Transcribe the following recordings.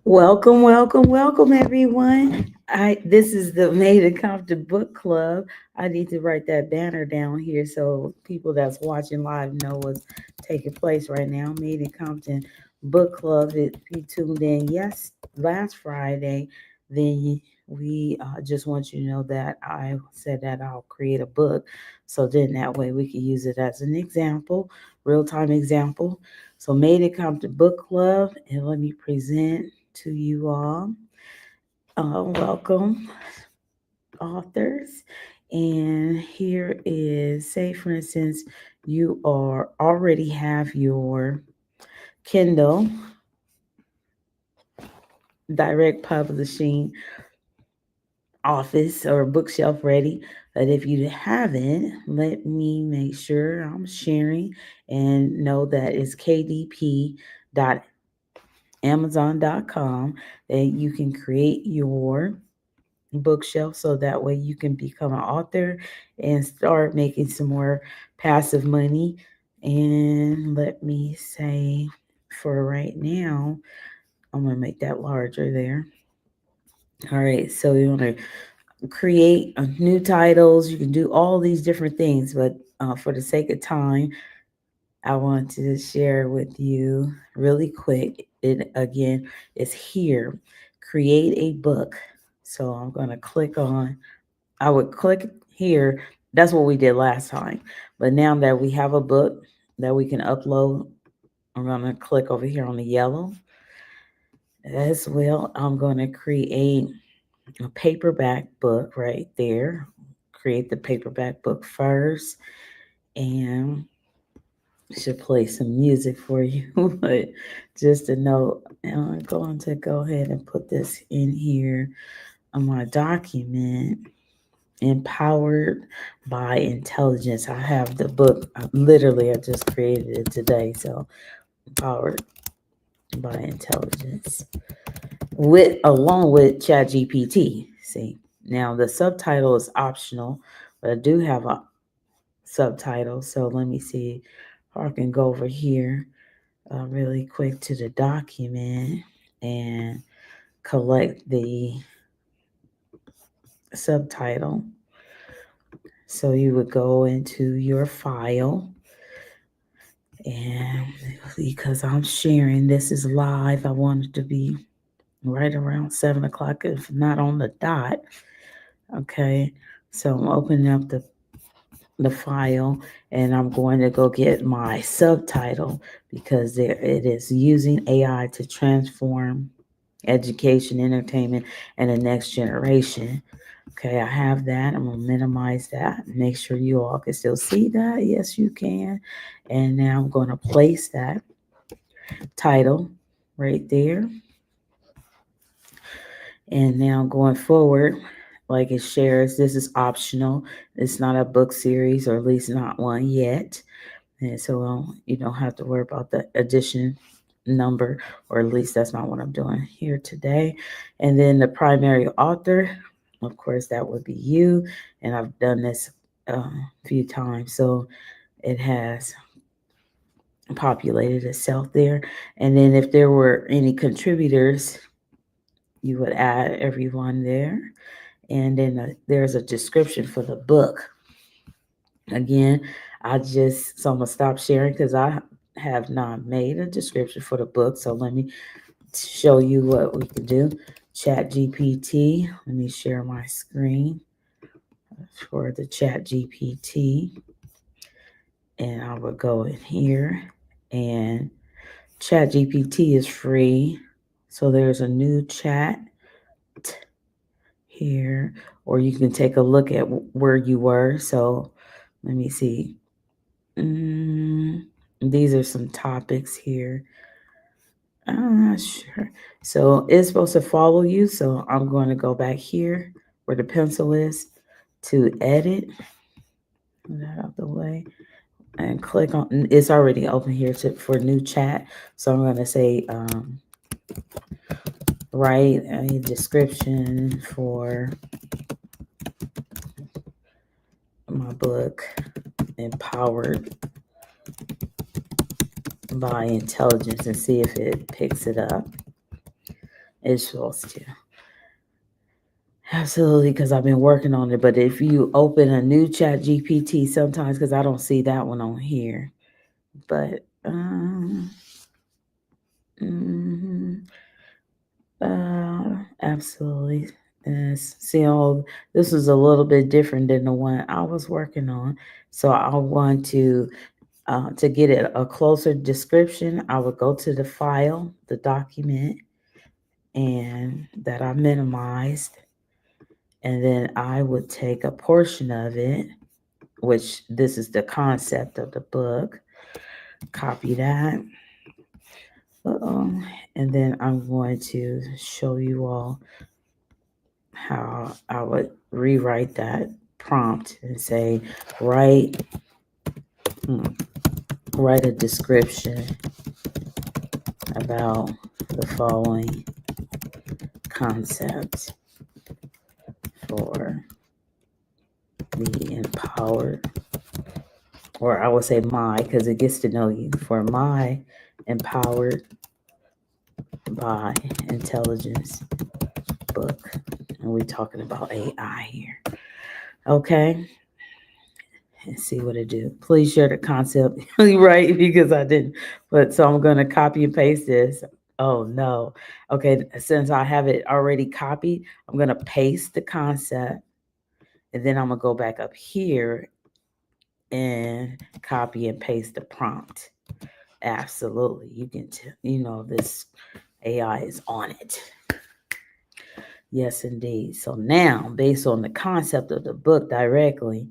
Welcome, welcome, welcome, everyone. This is the Made in Compton Book Club. I need to write that banner down here so people that's watching live know what's taking place right now. Made in Compton Book Club. If you tuned in, yes, last Friday, then we just want you to know that I said that I'll create a book, so then that way we can use it as an example, real time example. So, Made in Compton Book Club, and let me present to you all. Welcome, authors. And here is, say, for instance, you are already have your Kindle direct publishing office or bookshelf ready. But if you haven't, let me make sure I'm sharing and know that it's kdp.amazon.com that you can create your bookshelf so that way you can become an author and start making some more passive money. And let me say, for right now, I'm going to make that larger there. All right, so you want to create new titles. You can do all these different things, but for the sake of time, I want to share with you really quick. It again is here. Create a book. So I'm going to click on I would click here. That's what we did last time. But now that we have a book that we can upload, I'm going to click over here on the yellow. As well, I'm going to create a paperback book right there. Create the paperback book first. And should play some music for you. But just a note, I'm going to go ahead and put this in here on my document. Empowered by Intelligence. I have the book. Literally, I just created it today. So, Empowered by Intelligence, with along with ChatGPT. See, now the subtitle is optional, but I do have a subtitle. So let me see if I can go over here really quick to the document and collect the subtitle. So you would go into your file. And because I'm sharing, this is live, I want it to be right around 7 o'clock, if not on the dot. Okay, so I'm opening up the file and I'm going to go get my subtitle because there it is using AI to transform education, entertainment, and the next generation. Okay, I have that. I'm gonna minimize that. Make sure you all can still see that. Yes, you can. And now I'm going to place that title right there. And now going forward, like it shares, this is optional. It's not a book series, or at least not one yet. And so you don't have to worry about the edition number, or at least that's not what I'm doing here today. And then the primary author, of course, that would be you. And I've done this a few times. So it has populated itself there. And then if there were any contributors, you would add everyone there. And then there's a description for the book. Again, so I'm going to stop sharing because I have not made a description for the book. So let me show you what we can do. Chat GPT. Let me share my screen for the Chat GPT. And I will go in here, and Chat GPT is free. So there's a new chat here, or you can take a look at where you were. So let me see. These are some topics here. I'm not sure. So it's supposed to follow you. So I'm going to go back here where the pencil is to edit. Get that out the way and click on. It's already open here for new chat. So I'm going to say write a description for my book, Empowered by Intelligence, and see if it picks it up. It's supposed to. Absolutely, because I've been working on it. But if you open a new chat GPT sometimes, because I don't see that one on here. But mhm, absolutely. Yes. See, this is a little bit different than the one I was working on. So I want to get it a closer description. I would go to the file, the document, and that I minimized, and then I would take a portion of it, which this is the concept of the book. Copy that. Uh-oh. And then I'm going to show you all how I would rewrite that prompt and say, write, hmm, write a description about the following concepts for the empowered, or I would say my, because it gets to know you, for my empowered by intelligence book. And we're talking about AI here. Okay. And see what it do. Please share the concept, right? Because I didn't. But so I'm going to copy and paste this. Oh no. Okay. Since I have it already copied, I'm going to paste the concept, and then I'm going to go back up here and copy and paste the prompt. Absolutely. You can this AI is on it. Yes, indeed. So now, based on the concept of the book directly,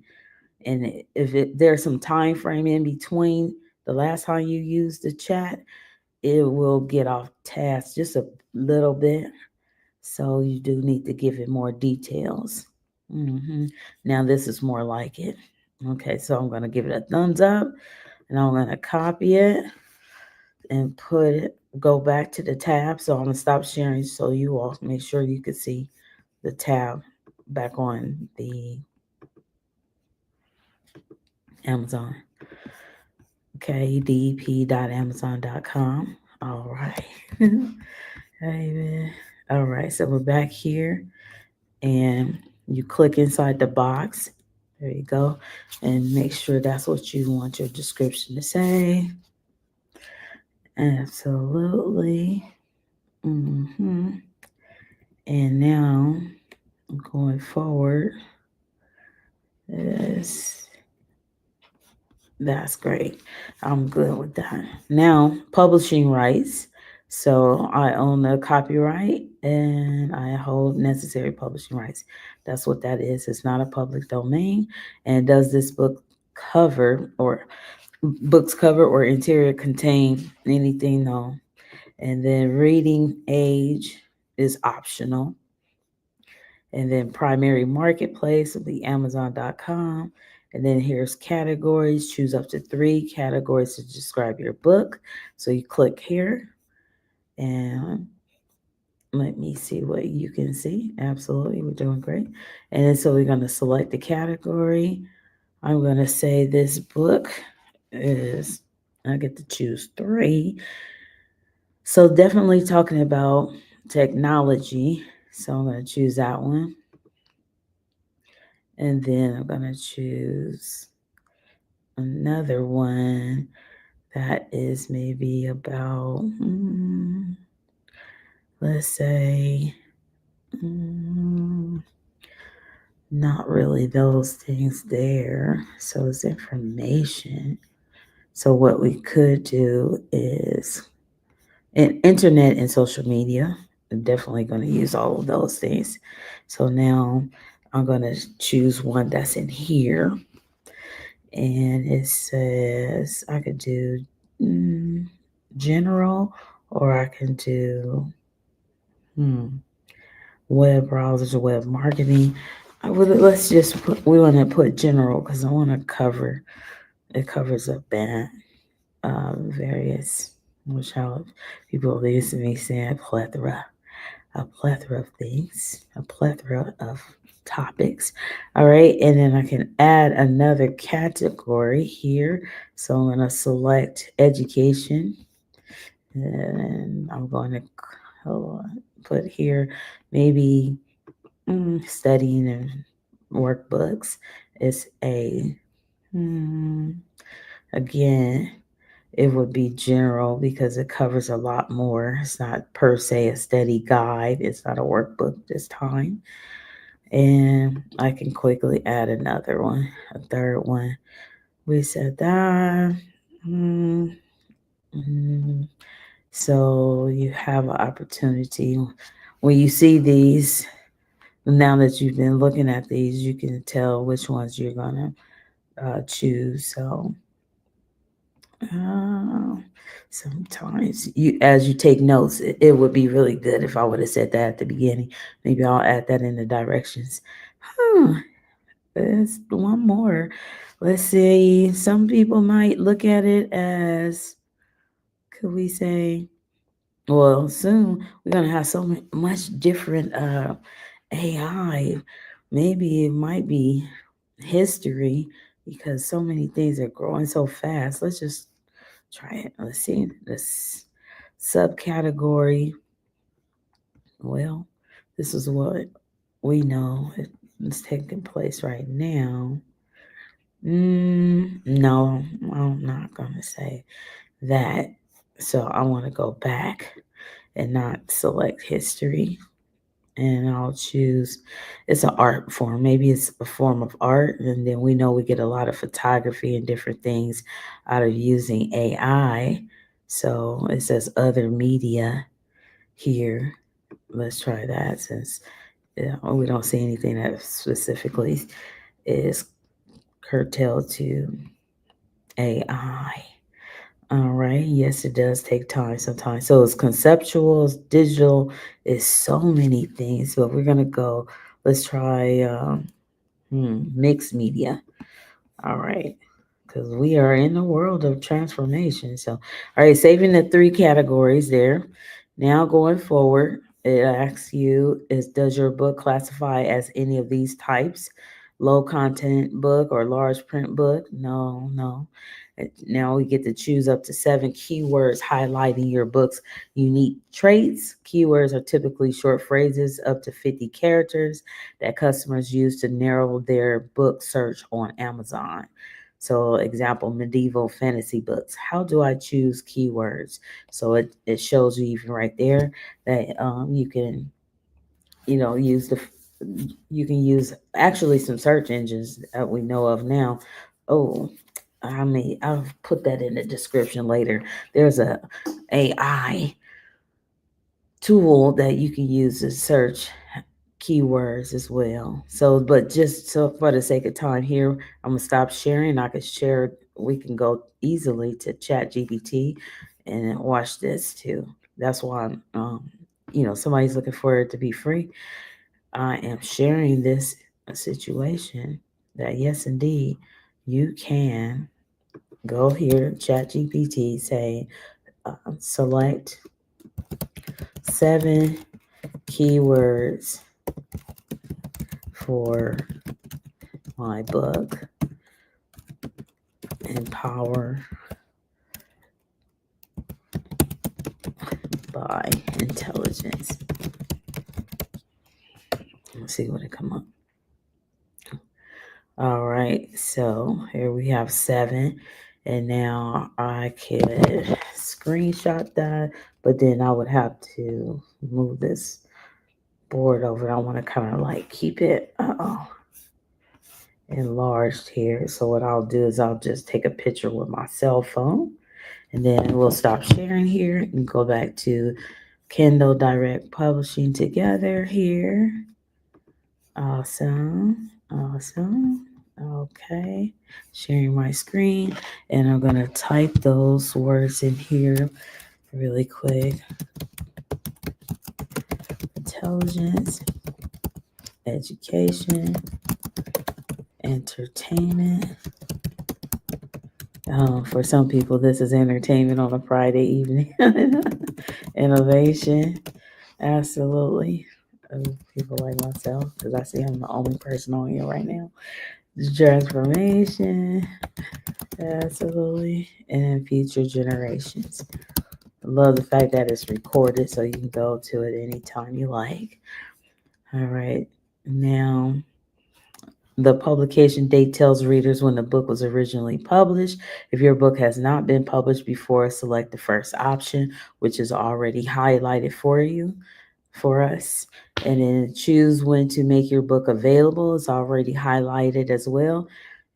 and there's some time frame in between the last time you used the chat, it will get off task just a little bit. So you do need to give it more details. Now this is more like it. Okay, so I'm going to give it a thumbs up, and I'm going to copy it and go back to the tab. So I'm going to stop sharing so you all make sure you can see the tab back on the Amazon. Okay, dp.amazon.com. All right. Amen. All right, so we're back here, and you click inside the box. There you go. And make sure that's what you want your description to say. Absolutely. And now, going forward, that's great. I'm good with that. Now, publishing rights. So I own the copyright and I hold necessary publishing rights. That's what that is. It's not a public domain. And does this cover or books cover or interior contain anything? No. And then reading age is optional. And then primary marketplace will be Amazon.com. And then here's categories. Choose up to 3 categories to describe your book. So you click here and let me see what you can see. Absolutely, we're doing great. And then so we're going to select the category. I'm going to say this book is, I get to choose 3. So definitely talking about technology. So I'm going to choose that one. And then I'm going to choose another one that is maybe about, let's say, not really those things there. So it's information. So what we could do is internet and social media. I'm definitely going to use all of those things. So now I'm going to choose one that's in here. And it says I could do general, or I can do web browsers or web marketing. Let's just we want to put general because I want to cover, it covers a band, various, which how people used to me saying a plethora of things, a plethora of topics. All right, and then I can add another category here. So I'm going to select education, and I'm going to hold on, put here maybe studying and workbooks. It's a, again, it would be general because it covers a lot more. It's not per se a study guide. It's not a workbook this time. And I can quickly add another one, a third one. We said that. Mm, mm. So you have an opportunity when you see these. Now that you've been looking at these, you can tell which ones you're gonna choose. So uh, sometimes you, as you take notes, it would be really good if I would have said that at the beginning. Maybe I'll add that in the directions. Huh. There's one more. Let's see. Some people might look at it as, could we say, well, soon we're gonna have so much different AI. Maybe it might be history because so many things are growing so fast. Let's just try it. Let's see this subcategory. Well, this is what we know is taking place right now. No, I'm not gonna say that. So I want to go back and not select history. And I'll choose, it's an art form. Maybe it's a form of art. And then we know we get a lot of photography and different things out of using AI. So it says other media here. Let's try that since we don't see anything that specifically is curtailed to AI. All right. Yes, it does take time sometimes. So it's conceptual, it's digital, it's so many things. But we're gonna go. Let's try mixed media. All right, because we are in the world of transformation. So, all right, saving the three categories there. Now going forward, it asks you: Is does your book classify as any of these types? Low content book or large print book? No, no. Now we get to choose up to 7 keywords highlighting your book's unique traits. Keywords are typically short phrases up to 50 characters that customers use to narrow their book search on Amazon. So, example, medieval fantasy books. How do I choose keywords? So it shows you even right there that you can, use you can use actually some search engines that we know of now. Oh, I'll put that in the description later. There's a AI tool that you can use to search keywords as well. So, but just so for the sake of time here, I'm gonna stop sharing. I can share. We can go easily to Chat GPT and watch this too. That's why somebody's looking for it to be free. I am sharing this situation that yes, indeed, you can go here, Chat GPT, say select 7 keywords for my book, Empower by Intelligence. Let's see what it come up. All right, so here we have 7, and now I could screenshot that, but then I would have to move this board over. I want to kind of like keep it enlarged here. So what I'll do is I'll just take a picture with my cell phone, and then we'll stop sharing here and go back to Kindle Direct Publishing together here. Awesome. Awesome. Okay. Sharing my screen, and I'm going to type those words in here really quick. Intelligence, education, entertainment. For some people, this is entertainment on a Friday evening. Innovation, absolutely. People like myself, because I see I'm the only person on here right now. Transformation, absolutely, and future generations. I love the fact that it's recorded so you can go to it anytime you like. All right. Now, the publication date tells readers when the book was originally published. If your book has not been published before, select the first option, which is already highlighted for you, for us. And then choose when to make your book available. It's already highlighted as well.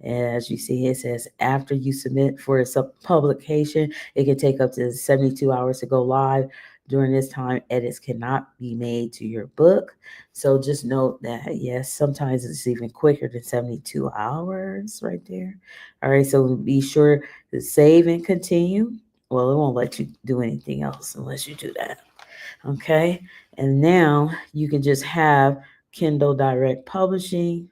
As you see, it says after you submit for a publication, it can take up to 72 hours to go live. During this time, edits cannot be made to your book. So just note that, yes, sometimes it's even quicker than 72 hours right there. All right, so be sure to save and continue. Well, it won't let you do anything else unless you do that. Okay, and now you can just have Kindle Direct Publishing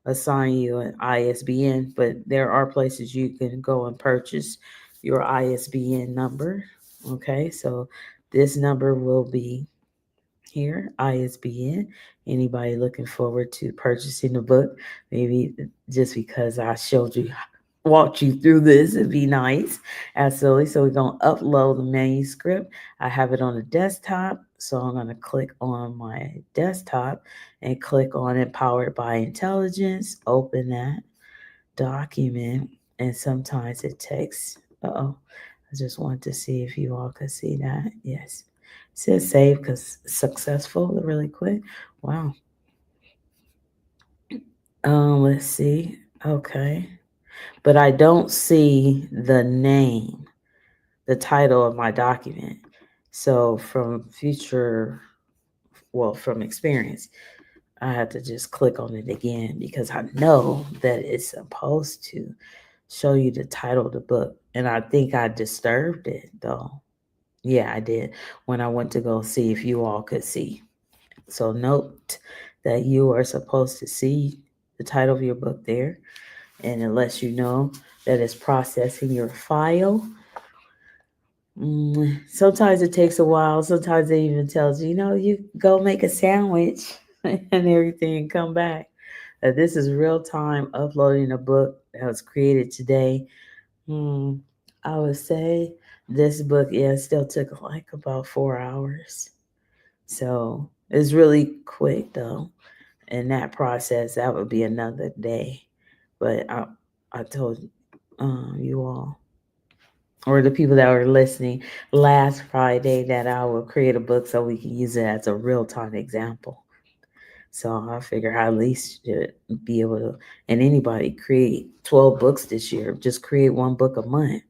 assign you an ISBN, but there are places you can go and purchase your ISBN number. Okay, so this number will be here, ISBN. Anybody looking forward to purchasing the book, maybe just because I showed you, walked you through this, it'd be nice. Absolutely. So we're going to upload the manuscript. I have it on the desktop. So I'm going to click on my desktop and click on Empowered by Intelligence. Open that document. And sometimes it takes, I just want to see if you all could see that. Yes. It says save because successful really quick. Wow. Let's see. Okay. But I don't see the name, the title of my document. So from experience, I had to just click on it again because I know that it's supposed to show you the title of the book. And I think I disturbed it though. Yeah, I did when I went to go see if you all could see. So note that you are supposed to see the title of your book there, and it lets you know that it's processing your file. Sometimes it takes a while. Sometimes it even tells you, you go make a sandwich and everything and come back. This is real time uploading a book that was created today. Hmm, I would say this book, yeah, still took like about 4 hours. So it's really quick though. In that process, that would be another day. But I told you all, or the people that were listening last Friday, that I will create a book so we can use it as a real time example. So I figure I at least should be able to, and anybody create 12 books this year. Just create one book a month.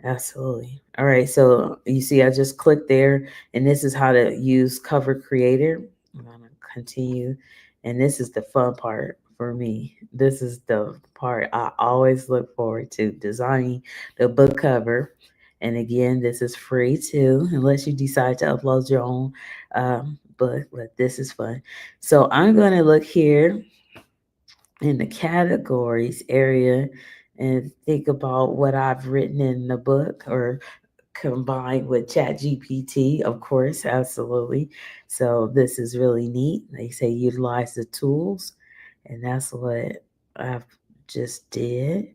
Absolutely. All right. So you see, I just clicked there, and this is how to use Cover Creator. I'm going to continue. And this is the fun part for me. This is the part I always look forward to, designing the book cover. And again, this is free too, unless you decide to upload your own book, but this is fun. So I'm going to look here in the categories area and think about what I've written in the book or combined with Chat GPT, of course, absolutely. So this is really neat. They say utilize the tools, and that's what I've just did.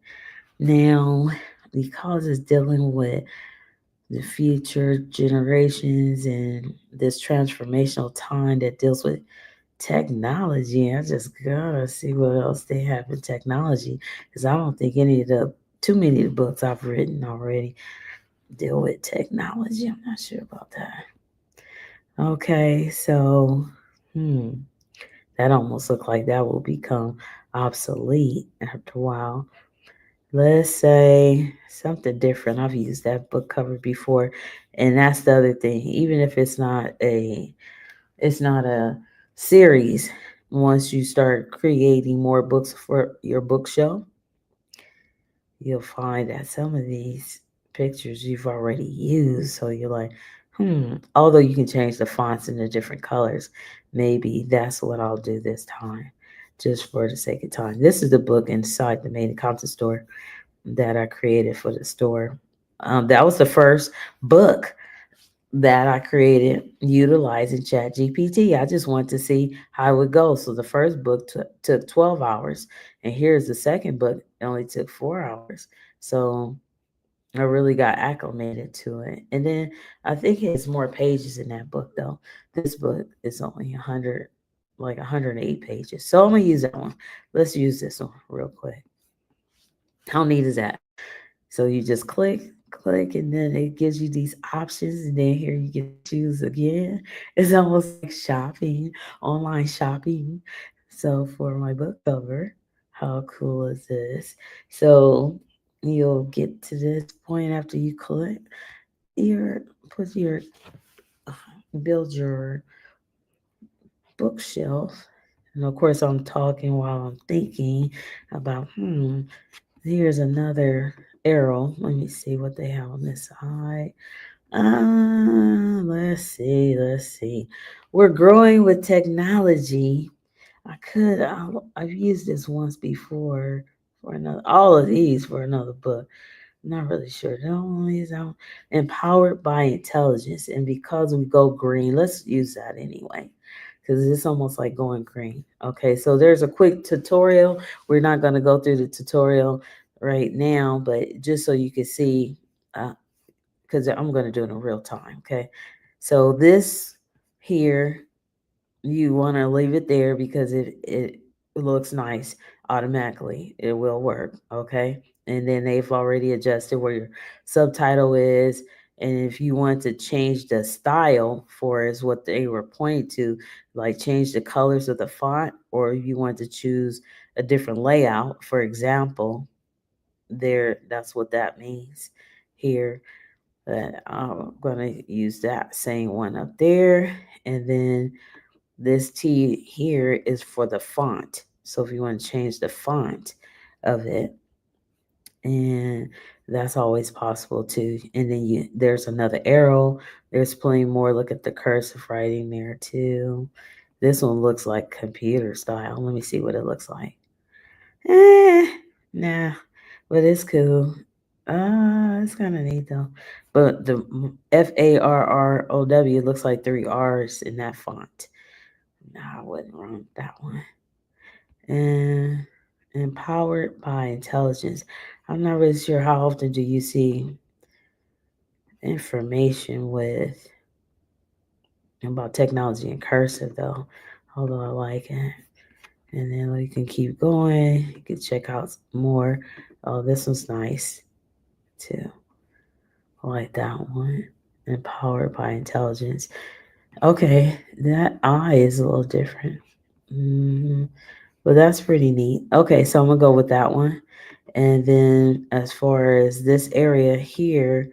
Now, because it's dealing with the future generations and this transformational time that deals with technology. I just gotta see what else they have in technology because I don't think too many of the books I've written already deal with technology. I'm not sure about that. Okay, so that almost looks like that will become obsolete after a while. Let's say something different. I've used that book cover before, and that's the other thing. Even if it's not a series. Once you start creating more books for your bookshelf, you'll find that some of these pictures you've already used. So you're like, although you can change the fonts into different colors, maybe that's what I'll do this time, just for the sake of time. This is the book inside the main Compton store that I created for the store. That was the first book that I created utilizing Chat GPT. I just wanted to see how it would go. So the first book took 12 hours, and here's the second book. It only took 4 hours. So I really got acclimated to it. And then I think it has more pages in that book though. This book is only 100, like 108 pages. So I'm gonna use that one. Let's use this one real quick. How neat is that? So you just click, and then it gives you these options, and then here you get to choose again. It's almost like shopping, online shopping. So for my book cover, how cool is this? So you'll get to this point after you click your put your build your bookshelf. And of course I'm talking while I'm thinking about here's another arrow. Let me see what they have on this side. Let's see. We're growing with technology. I've used this once before for another, all of these for another book. I'm not really sure. No, is out empowered by intelligence. And because we go green, let's use that anyway. Because it's almost like going green. Okay, so there's a quick tutorial. We're not going to go through the tutorial right now, but just so you can see, because I'm going to do it in real time. Okay, so this here, you want to leave it there because it looks nice automatically. It will work. Okay, and then they've already adjusted where your subtitle is. And if you want to change the style for is what they were pointing to, like change the colors of the font, or if you want to choose a different layout, for example, there, that's what that means here. But I'm gonna use that same one up there, and then this T here is for the font. So if you want to change the font of it, and that's always possible too. And then there's another arrow. There's plenty more. Look at the cursive writing there too. This one looks like computer style. Let me see what it looks like. Eh, nah, but it's cool. It's kind of neat though. But the FARROW looks like three R's in that font. Nah, I wouldn't run that one. And empowered by intelligence. I'm not really sure how often do you see information with about technology and cursive though. Although I like it. And then we can keep going. You can check out more. Oh, this one's nice too. I like that one. Empowered by intelligence. Okay, that I is a little different. hmm But that's pretty neat. Okay, so I'm gonna go with that one. And then as far as this area here,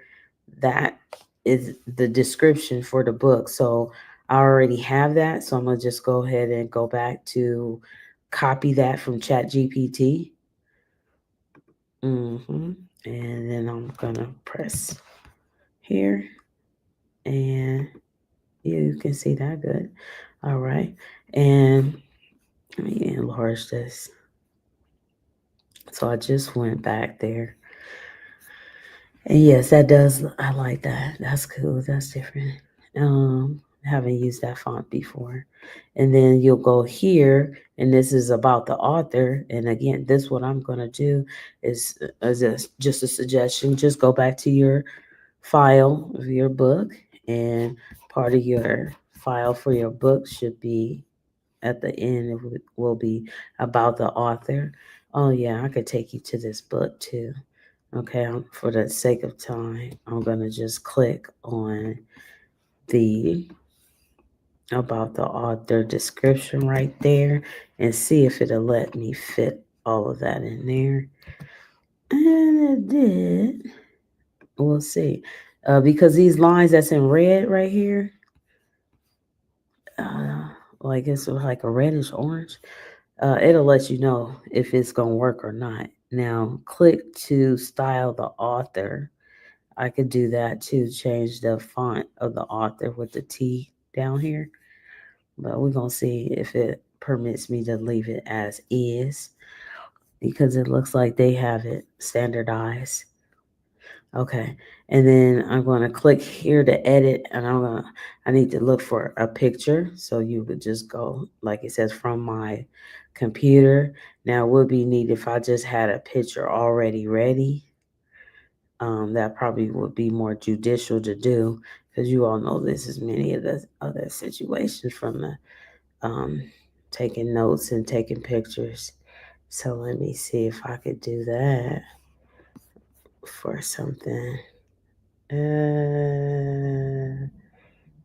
that is the description for the book. So I already have that. So I'm gonna just go ahead and go back to copy that from ChatGPT. hmm And then I'm gonna press here, and you can see that good. All right. And let me enlarge this. So I just went back there. And yes, that does. I like that. That's cool. That's different. Haven't used that font before. And then you'll go here, and this is about the author. And again, this what I'm gonna do is just a suggestion. Just go back to your file of your book, and part of your file for your book should be at the end. Will be about the author. Oh yeah, I could take you to this book too. Okay, for the sake of time, I'm gonna just click on the about the author description right there and see if it'll let me fit all of that in there. And it did. We'll see. Because these lines that's in red right here, uh, like it's like a reddish orange, it'll let you know if it's gonna work or not. Now, click to style the author. I could do that to change the font of the author with the T down here. But we're going to see if it permits me to leave it as is because it looks like they have it standardized. Okay. And then I'm going to click here to edit, and I need to look for a picture. So you would just go, like it says, from my computer. Now, it would be neat if I just had a picture already ready. That probably would be more judicial to do because you all know this is many of the other situations from the um, taking notes and taking pictures. So let me see if I could do that for something.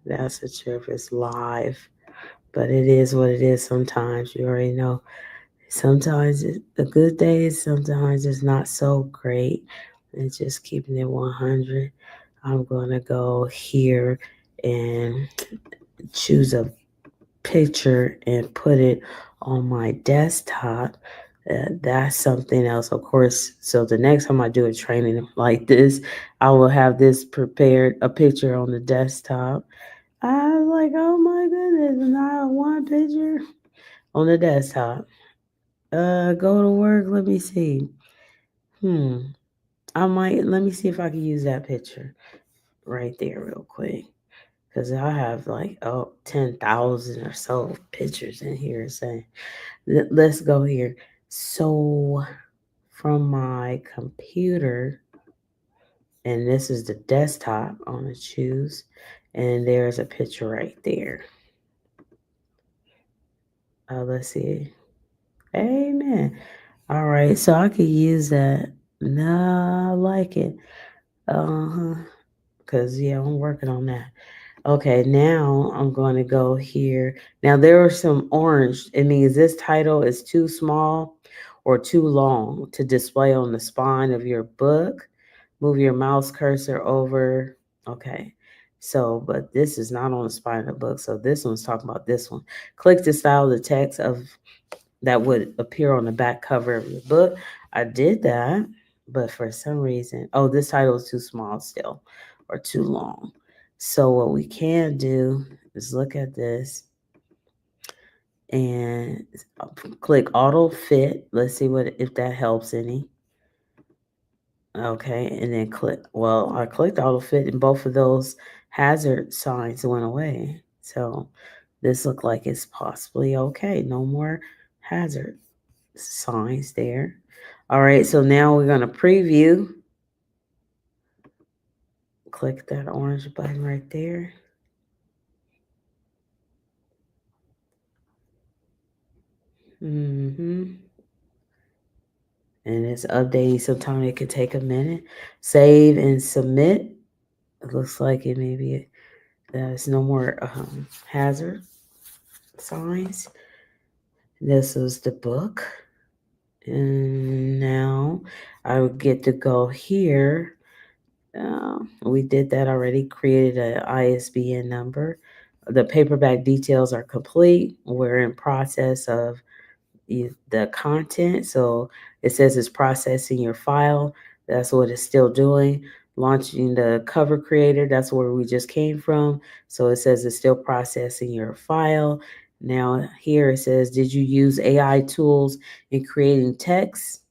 That's a trip. It's live, but it is what it is. Sometimes you already know. Sometimes it's a good day. Sometimes it's not so great. And just keeping it 100. I'm gonna go here and choose a picture and put it on my desktop. That's something else, of course. So the next time I do a training like this, I will have this prepared, a picture on the desktop. I was like, oh my goodness, not one picture on the desktop. Go to work. Let me see. Hmm. I might, let me see if I can use that picture right there real quick. Because I have like, 10,000 or so pictures in here saying, let's go here. So from my computer, and this is the desktop, I'm going to choose, and there's a picture right there. Let's see. Amen. All right, so I could use that. Nah, I like it. Uh-huh. Because, yeah, I'm working on that. Okay, now I'm going to go here. Now there are some orange. It means this title is too small or too long to display on the spine of your book. Move your mouse cursor over. Okay. So, but this is not on the spine of the book. So this one's talking about this one. Click to style the text of that would appear on the back cover of your book. I did that, but for some reason, oh, this title is too small still or too long. So what we can do is look at this and click auto fit. Let's see what if that helps any. Okay, and then click. Well, I clicked auto fit, and both of those hazard signs went away. So this looked like it's possibly okay. No more hazard signs there. All right, so now we're going to preview. Click that orange button right there. Mm-hmm. And it's updating. Sometimes it could take a minute. Save and submit. It looks like it maybe there's no more hazard signs. This is the book. And now I would get to go here. We did that already, created an ISBN number. The paperback details are complete. We're in process of the content. So it says it's processing your file. That's what it's still doing. Launching the cover creator. That's where we just came from. So it says it's still processing your file. Now here it says, did you use AI tools in creating text,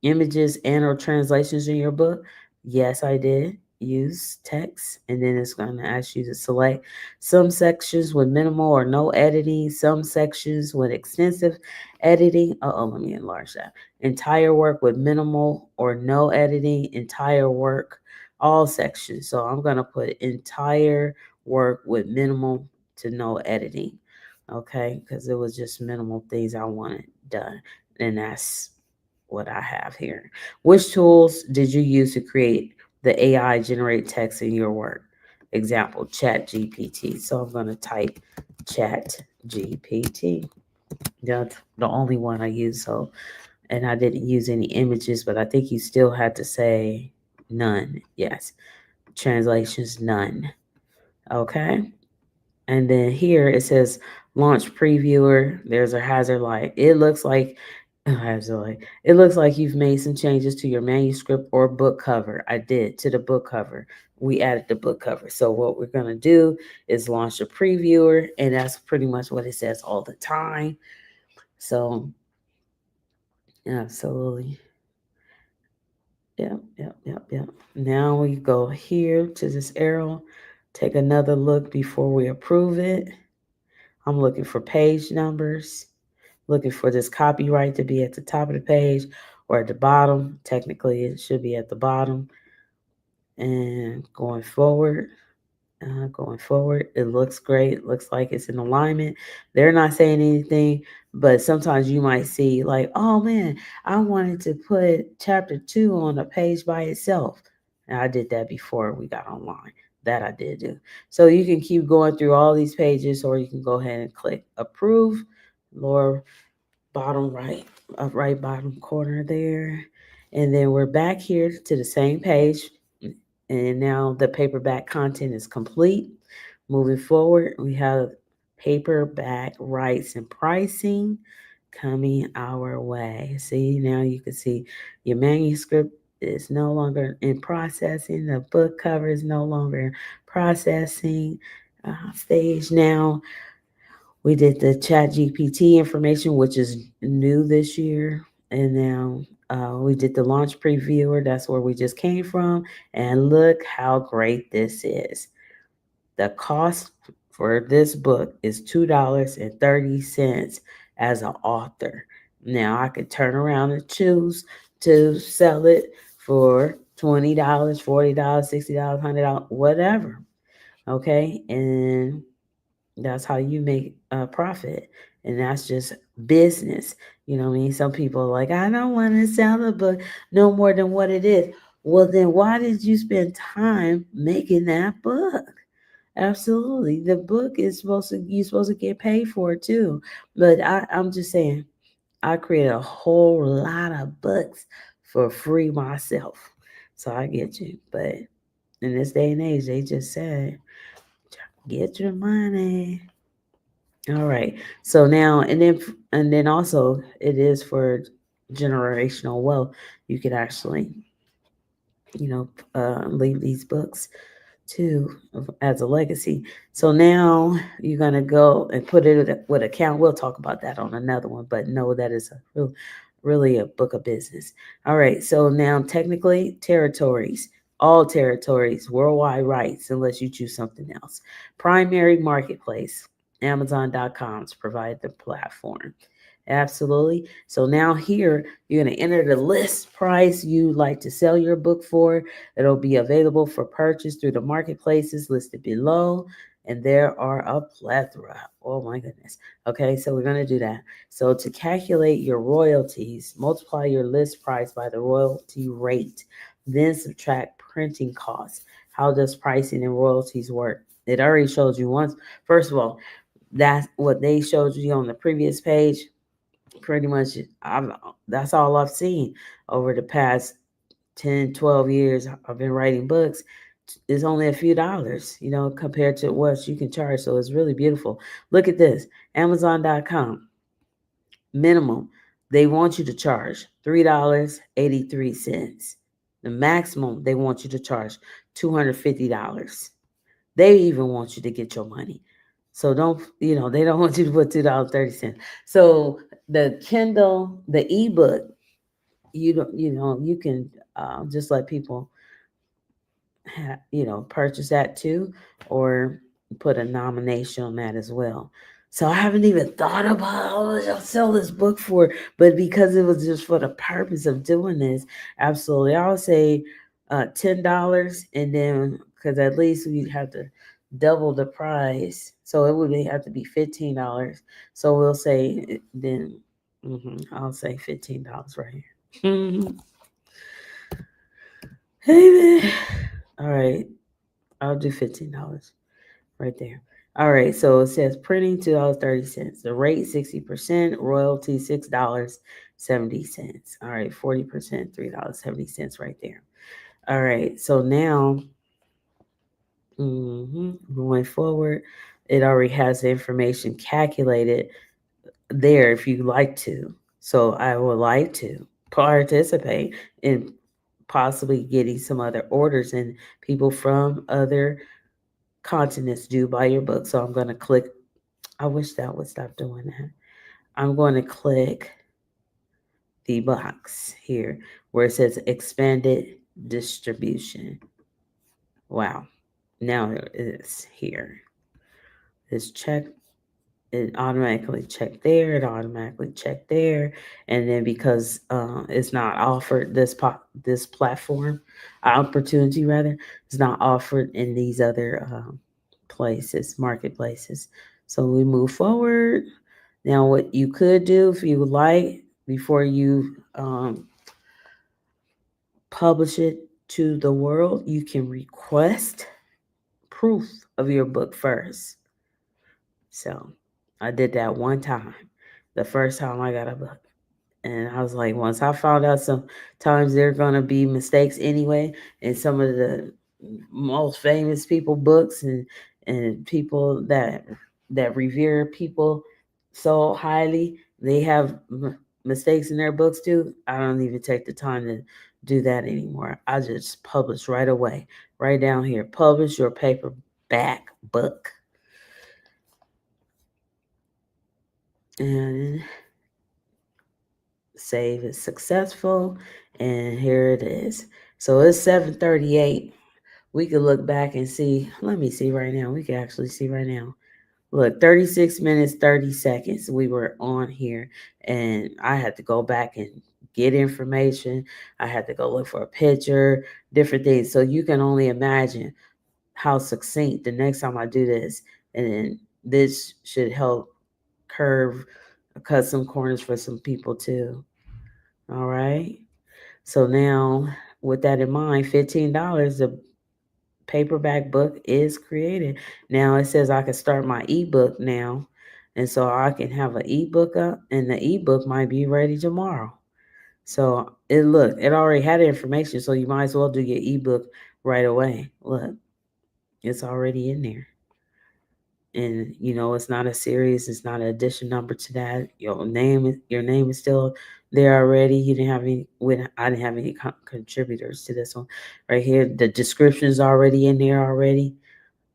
images, and or translations in your book? Yes, I did use text. And then it's going to ask you to select some sections with minimal or no editing, some sections with extensive editing. Let me enlarge that. Entire work with minimal or no editing, entire work, all sections. So I'm going to put entire work with minimal to no editing. Okay, because it was just minimal things I wanted done. And that's what I have here. Which tools did you use to create the AI generate text in your work? Example, Chat GPT. So I'm going to type Chat GPT. That's the only one I use. So, and I didn't use any images, but I think you still had to say none. Yes. Translations, none. Okay. And then here it says launch previewer. There's a hazard light. It looks like it looks like you've made some changes to your manuscript or book cover. I did to the book cover. We added the book cover. So what we're gonna do is launch a previewer, and that's pretty much what it says all the time. So absolutely. Yep. Now we go here to this arrow, take another look before we approve it. I'm looking for page numbers, looking for this copyright to be at the top of the page or at the bottom. Technically, it should be at the bottom. And going forward, it looks great. Looks like it's in alignment. They're not saying anything, but sometimes you might see like, oh man, I wanted to put chapter 2 on a page by itself. And I did that before we got online. That I did do. So you can keep going through all these pages, or you can go ahead and click approve, lower bottom right, right bottom corner there. And then we're back here to the same page. And now the paperback content is complete. Moving forward, we have paperback rights and pricing coming our way. See, now you can see your manuscript is no longer in processing. The book cover is no longer processing stage now. We did the chat GPT information, which is new this year. And now we did the launch previewer. That's where we just came from. And look how great this is. The cost for this book is $2.30 as an author. Now I could turn around and choose to sell it for $20, $40, $60, $100, whatever. Okay. And that's how you make a profit. And that's just business. You know what I mean? Some people are like, I don't want to sell the book no more than what it is. Well, then why did you spend time making that book? Absolutely. The book is you're supposed to get paid for it too. But I'm just saying, I created a whole lot of books for free myself. So I get you. But in this day and age, they just said, get your money. All right. So now, and then also, it is for generational wealth. You could actually, leave these books too as a legacy. So now you're gonna go and put it with account. We'll talk about that on another one, but no, that is really a book of business. All right. So now, technically, territories. All territories, worldwide rights, unless you choose something else. Primary marketplace. Amazon.com's provide the platform. Absolutely. So now here you're going to enter the list price you like to sell your book for. It'll be available for purchase through the marketplaces listed below. And there are a plethora. Oh my goodness. Okay, so we're going to do that. So to calculate your royalties, multiply your list price by the royalty rate, then subtract printing costs. How does pricing and royalties work? It already showed you once. First of all, that's what they showed you on the previous page. Pretty much, that's all I've seen over the past 10, 12 years. I've been writing books. It's only a few dollars, compared to what you can charge. So it's really beautiful. Look at this. Amazon.com. Minimum, they want you to charge $3.83. The maximum, they want you to charge $250. They even want you to get your money. So they don't want you to put $2.30. So the Kindle, the ebook, you don't, you can just let people purchase that too, or put a nomination on that as well. So I haven't even thought about how much I'll sell this book for, but because it was just for the purpose of doing this, absolutely, I would say $10, and then because at least we'd have to double the price, so it would have to be $15. So we'll say then, I'll say $15 right here. Hey man. All right. I'll do $15 right there. All right, so it says printing $2.30. The rate 60%, royalty $6.70. All right, 40%, $3.70 right there. All right, so now going forward, it already has the information calculated there if you like to. So I would like to participate in possibly getting some other orders and people from other continents do buy your book. So I'm going to click. I wish that would stop doing that. I'm going to click the box here where it says expanded distribution. Wow. Now it is here. Let's check. it automatically checked there, it automatically checked there, and then because it's not offered this platform opportunity rather, it's not offered in these other places, marketplaces. So we move forward. Now, what you could do if you would like before you publish it to the world, you can request proof of your book first. So I did that one time. The first time I got a book. And I was like, once I found out sometimes there are going to be mistakes anyway, and some of the most famous people books and people that revere people so highly, they have mistakes in their books too. I don't even take the time to do that anymore. I just publish right away, right down here. Publish your paperback book. And save is successful, and here it is. So it's 7:38. We could look back and see. Let me see right now. We can actually see right now. Look, 36 minutes 30 seconds we were on here, and I had to go back and get information. I had to go look for a picture, different things. So you can only imagine how succinct the next time I do this, and then this should help curve cut some corners for some people too. All right. So now, with that in mind, $15, the paperback book is created. Now it says I can start my ebook now. And so I can have an ebook up, and the ebook might be ready tomorrow. So it already had information. So you might as well do your ebook right away. Look, it's already in there. And it's not a series, it's not an addition number to that. Your name is still there already. You didn't have any when I didn't have any contributors to this one right here. The description is already in there already.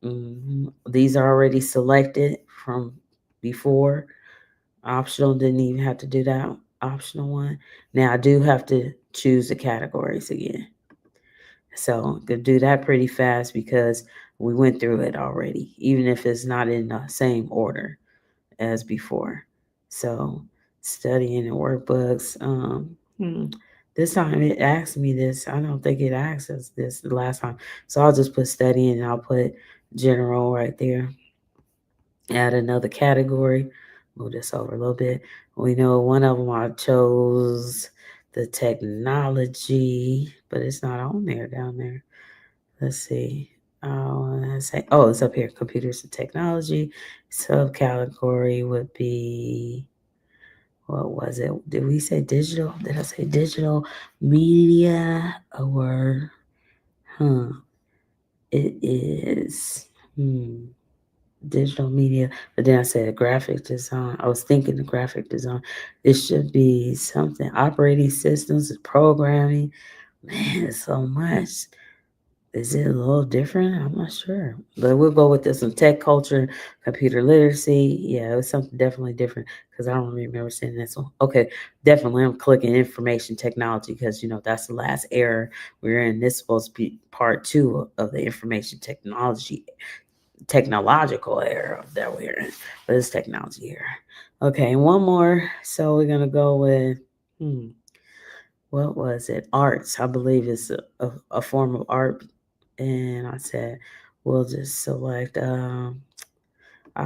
These are already selected from before. Optional, didn't even have to do that optional one. Now I do have to choose the categories again, so could do that pretty fast because we went through it already, even if it's not in the same order as before. So studying the workbooks. This time it asked me this. I don't think it asked us this the last time. So I'll just put studying and I'll put general right there. Add another category. Move this over a little bit. We know one of them I chose the technology, but it's not on there down there. Let's see. It's up here. Computers and technology. Subcategory would be, what was it? Did we say digital? Did I say digital media or huh? It is digital media. But then I said graphic design. I was thinking the graphic design. It should be something operating systems, programming. Man, it's so much. Is it a little different? I'm not sure. But we'll go with this one. Tech culture, computer literacy. Yeah, it was something definitely different because I don't remember seeing this one. Okay, definitely I'm clicking information technology because that's the last era we're in. This is supposed to be part two of the information technological era that we're in. But it's technology era. Okay, one more. So we're gonna go with what was it? Arts, I believe it's a form of art. And I said, we'll just select, I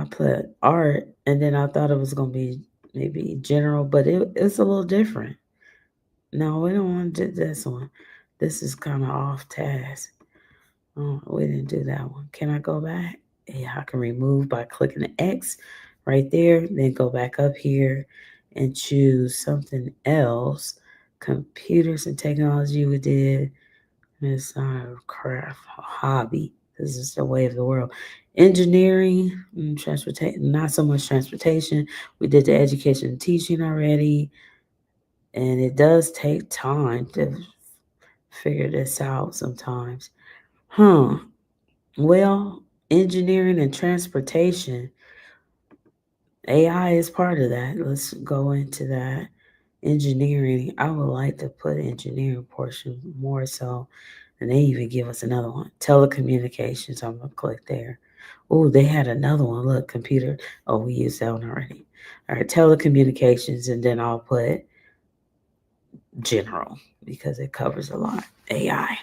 put art, and then I thought it was going to be maybe general, but it's a little different. No, we don't want to do this one. This is kind of off task. Oh, we didn't do that one. Can I go back? Yeah, I can remove by clicking the X right there, then go back up here and choose something else. Computers and technology we did. It's not a craft, a hobby. This is the way of the world. Engineering, transportation, not so much transportation. We did the education and teaching already, and it does take time to figure this out sometimes. Huh. Well, engineering and transportation, AI is part of that. Let's go into that. Engineering, I would like to put engineering portion more so. And they even give us another one. Telecommunications. I'm gonna click there. Oh, they had another one. Look, computer. Oh, we used that one already. All right, telecommunications, and then I'll put general because it covers a lot. AI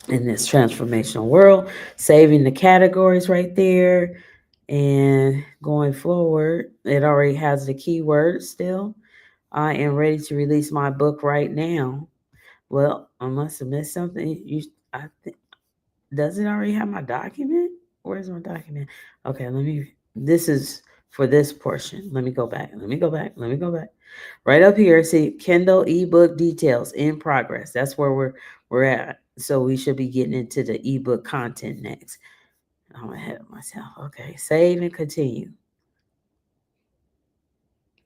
in this transformational world, saving the categories right there. And going forward, it already has the keywords still. I am ready to release my book right now. Well, I must have missed something. I think, does it already have my document? Where's my document? Okay, this is for this portion. Let me go back. Let me go back. Right up here, see Kindle ebook details in progress. That's where we're at. So we should be getting into the ebook content next. I'm ahead of myself. Okay, save and continue.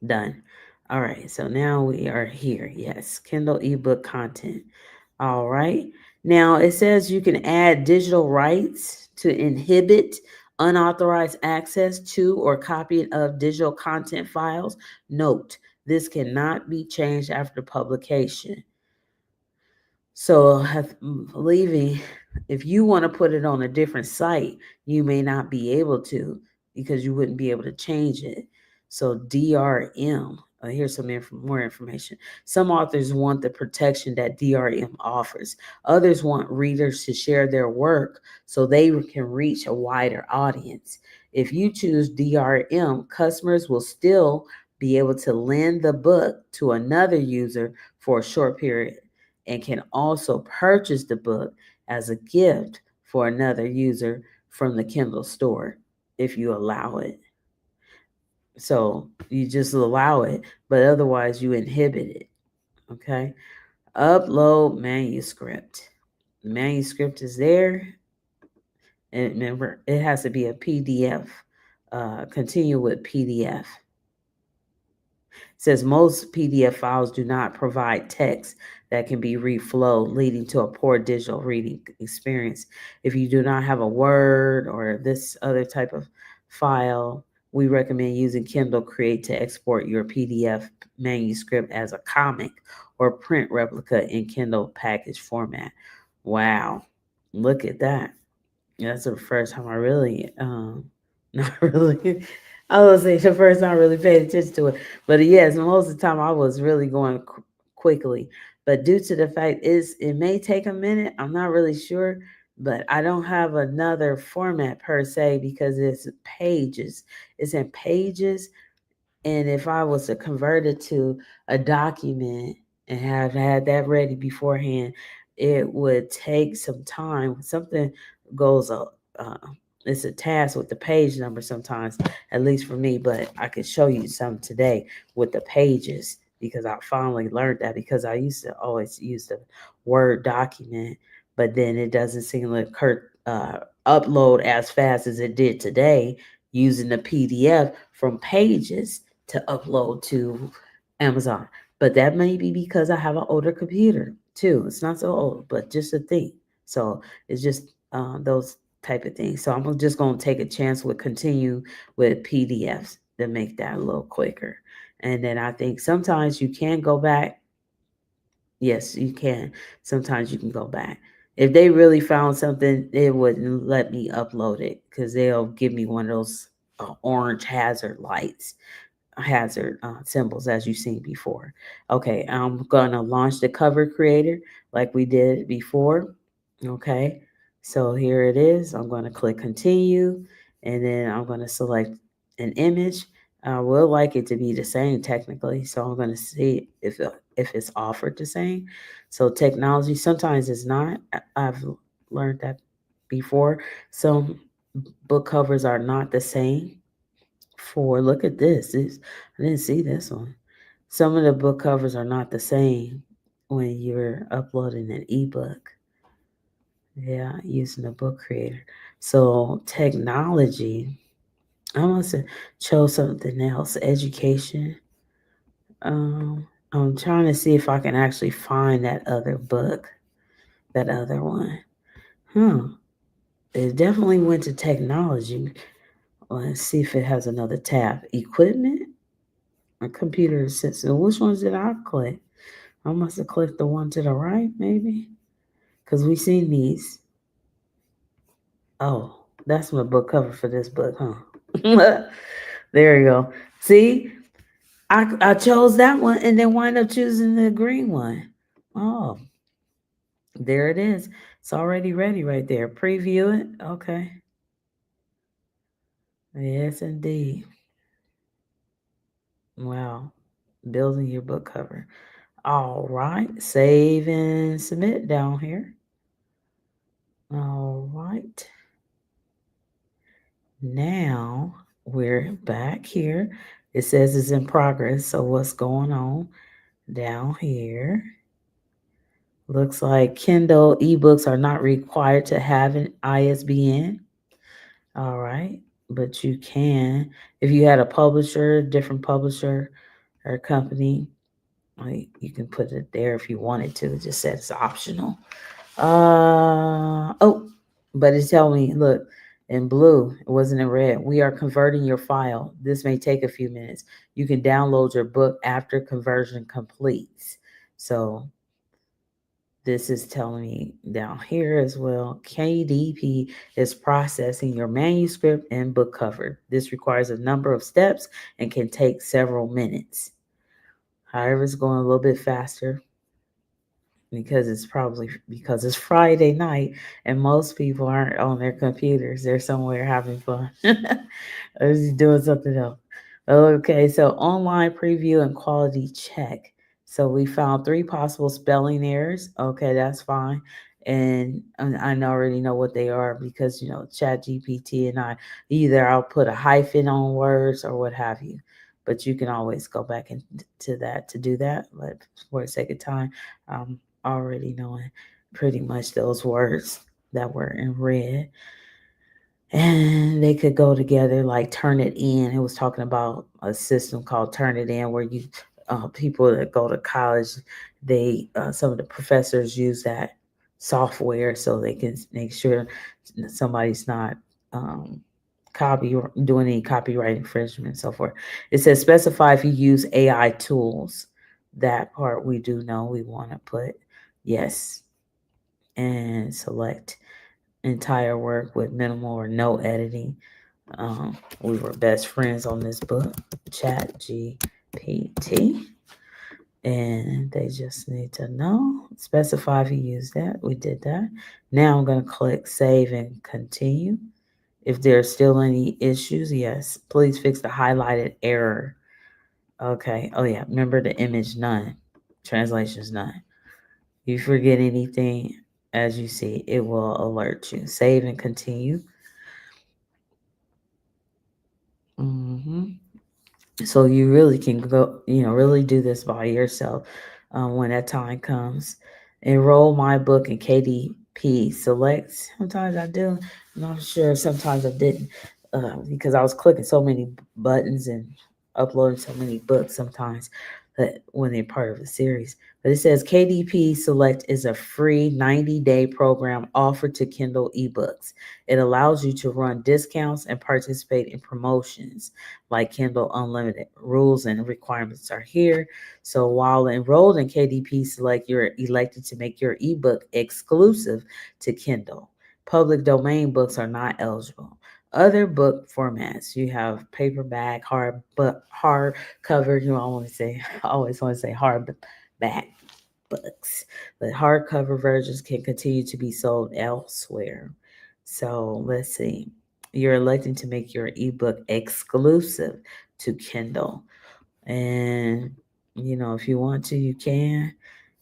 Done. All right, so now we are here. Yes, Kindle ebook content. All right. Now it says you can add digital rights to inhibit unauthorized access to or copying of digital content files. Note, this cannot be changed after publication. So, leaving, if you want to put it on a different site, you may not be able to because you wouldn't be able to change it. So, DRM, here's some more information. Some authors want the protection that DRM offers, others want readers to share their work so they can reach a wider audience. If you choose DRM, customers will still be able to lend the book to another user for a short period and can also purchase the book as a gift for another user from the Kindle store if you allow it. So you just allow it, but otherwise you inhibit it. Okay. Upload manuscript. The manuscript is there. And remember, it has to be a PDF. Continue with PDF. Says most PDF files do not provide text that can be reflowed, leading to a poor digital reading experience. If you do not have a Word or this other type of file, we recommend using Kindle Create to export your PDF manuscript as a comic or print replica in Kindle package format. Wow, look at that. That's the first time I really, not really, I was say the first time I really paid attention to it. But yes, most of the time I was really going quickly. But due to the fact it may take a minute. I'm not really sure, but I don't have another format per se because it's pages. It's in pages, and if I was to convert it to a document and have had that ready beforehand, it would take some time. Something goes up. It's a task with the page number sometimes, at least for me, but I could show you some today with the pages because I finally learned that because I used to always use the Word document, but then it doesn't seem like upload as fast as it did today using the PDF from pages to upload to Amazon. But that may be because I have an older computer too. It's not so old, but just a thing. So it's just those type of things. So I'm just going to take a chance with continue with PDFs to make that a little quicker. And then I think sometimes you can go back. Yes, you can. Sometimes you can go back. If they really found something, they wouldn't let me upload it because they'll give me one of those orange hazard symbols as you've seen before. Okay, I'm gonna launch the cover creator like we did before. Okay, so here it is. I'm gonna click continue, and then I'm gonna select an image. I will like it to be the same technically, so I'm gonna see if it's offered the same. So technology sometimes it's not. I've learned that before. Some book covers are not the same for look at this. I didn't see this one. Some of the book covers are not the same when you're uploading an ebook. Yeah, using a book creator. So technology, I must have chose something else. Education. I'm trying to see if I can actually find that other book, that other one. Huh. It definitely went to technology. Let's see if it has another tab. Equipment. A computer system. Which ones did I click? I must have clicked the one to the right, maybe. Because we seen these. Oh. That's my book cover for this book, huh? There you go. See, I chose that one and then wind up choosing the green one. Oh, there it is. It's already ready right there. Preview it. Okay. Yes, indeed. Wow. Building your book cover. All right. Save and submit down here. All right. Now we're back here. It says it's in progress. So what's going on down here? Looks like Kindle ebooks are not required to have an ISBN. All right. But you can, if you had a publisher, different publisher or company, like you can put it there if you wanted to. It just says it's optional. Oh, but it's telling me, look, in blue, it wasn't in red. We are converting your file. This may take a few minutes. You can download your book after conversion completes. So this is telling me down here as well, KDP is processing your manuscript and book cover. This requires a number of steps and can take several minutes. However, it's going a little bit faster because it's probably because it's Friday night and most people aren't on their computers. They're somewhere having fun. Or is he doing something else? Okay, so online preview and quality check. So we found three possible spelling errors. Okay, that's fine. And I already know what they are because Chat GPT and I either I'll put a hyphen on words or what have you. But you can always go back into that to do that. But for the sake of time, already knowing pretty much those words that were in red. And they could go together like Turnitin. It was talking about a system called Turnitin where you people that go to college, they some of the professors use that software so they can make sure somebody's not copy doing any copyright infringement and so forth. It says specify if you use AI tools. That part we do know we want to put yes and select entire work with minimal or no editing. We were best friends on this book, Chat GPT. And they just need to know, specify if you use that. We did that. Now I'm going to click save and continue. If there's still any issues, yes, please fix the highlighted error. Okay. Oh, yeah. Remember the image none. Translations none. You forget anything, as you see, it will alert you. Save and continue. hmm So you really can go, really do this by yourself when that time comes. Enroll my book in KDP. Select. Sometimes I do. I'm not sure. Sometimes I didn't because I was clicking so many buttons and uploading so many books sometimes that when they're part of a series. But it says KDP Select is a free 90-day program offered to Kindle ebooks. It allows you to run discounts and participate in promotions like Kindle Unlimited. Rules and requirements are here. So while enrolled in KDP Select, you're elected to make your ebook exclusive to Kindle. Public domain books are not eligible. Other book formats, you have paperback, hard cover. I always want to say hardback books, but hardcover versions can continue to be sold elsewhere. So let's see. You're electing to make your ebook exclusive to Kindle. And, if you want to, you can.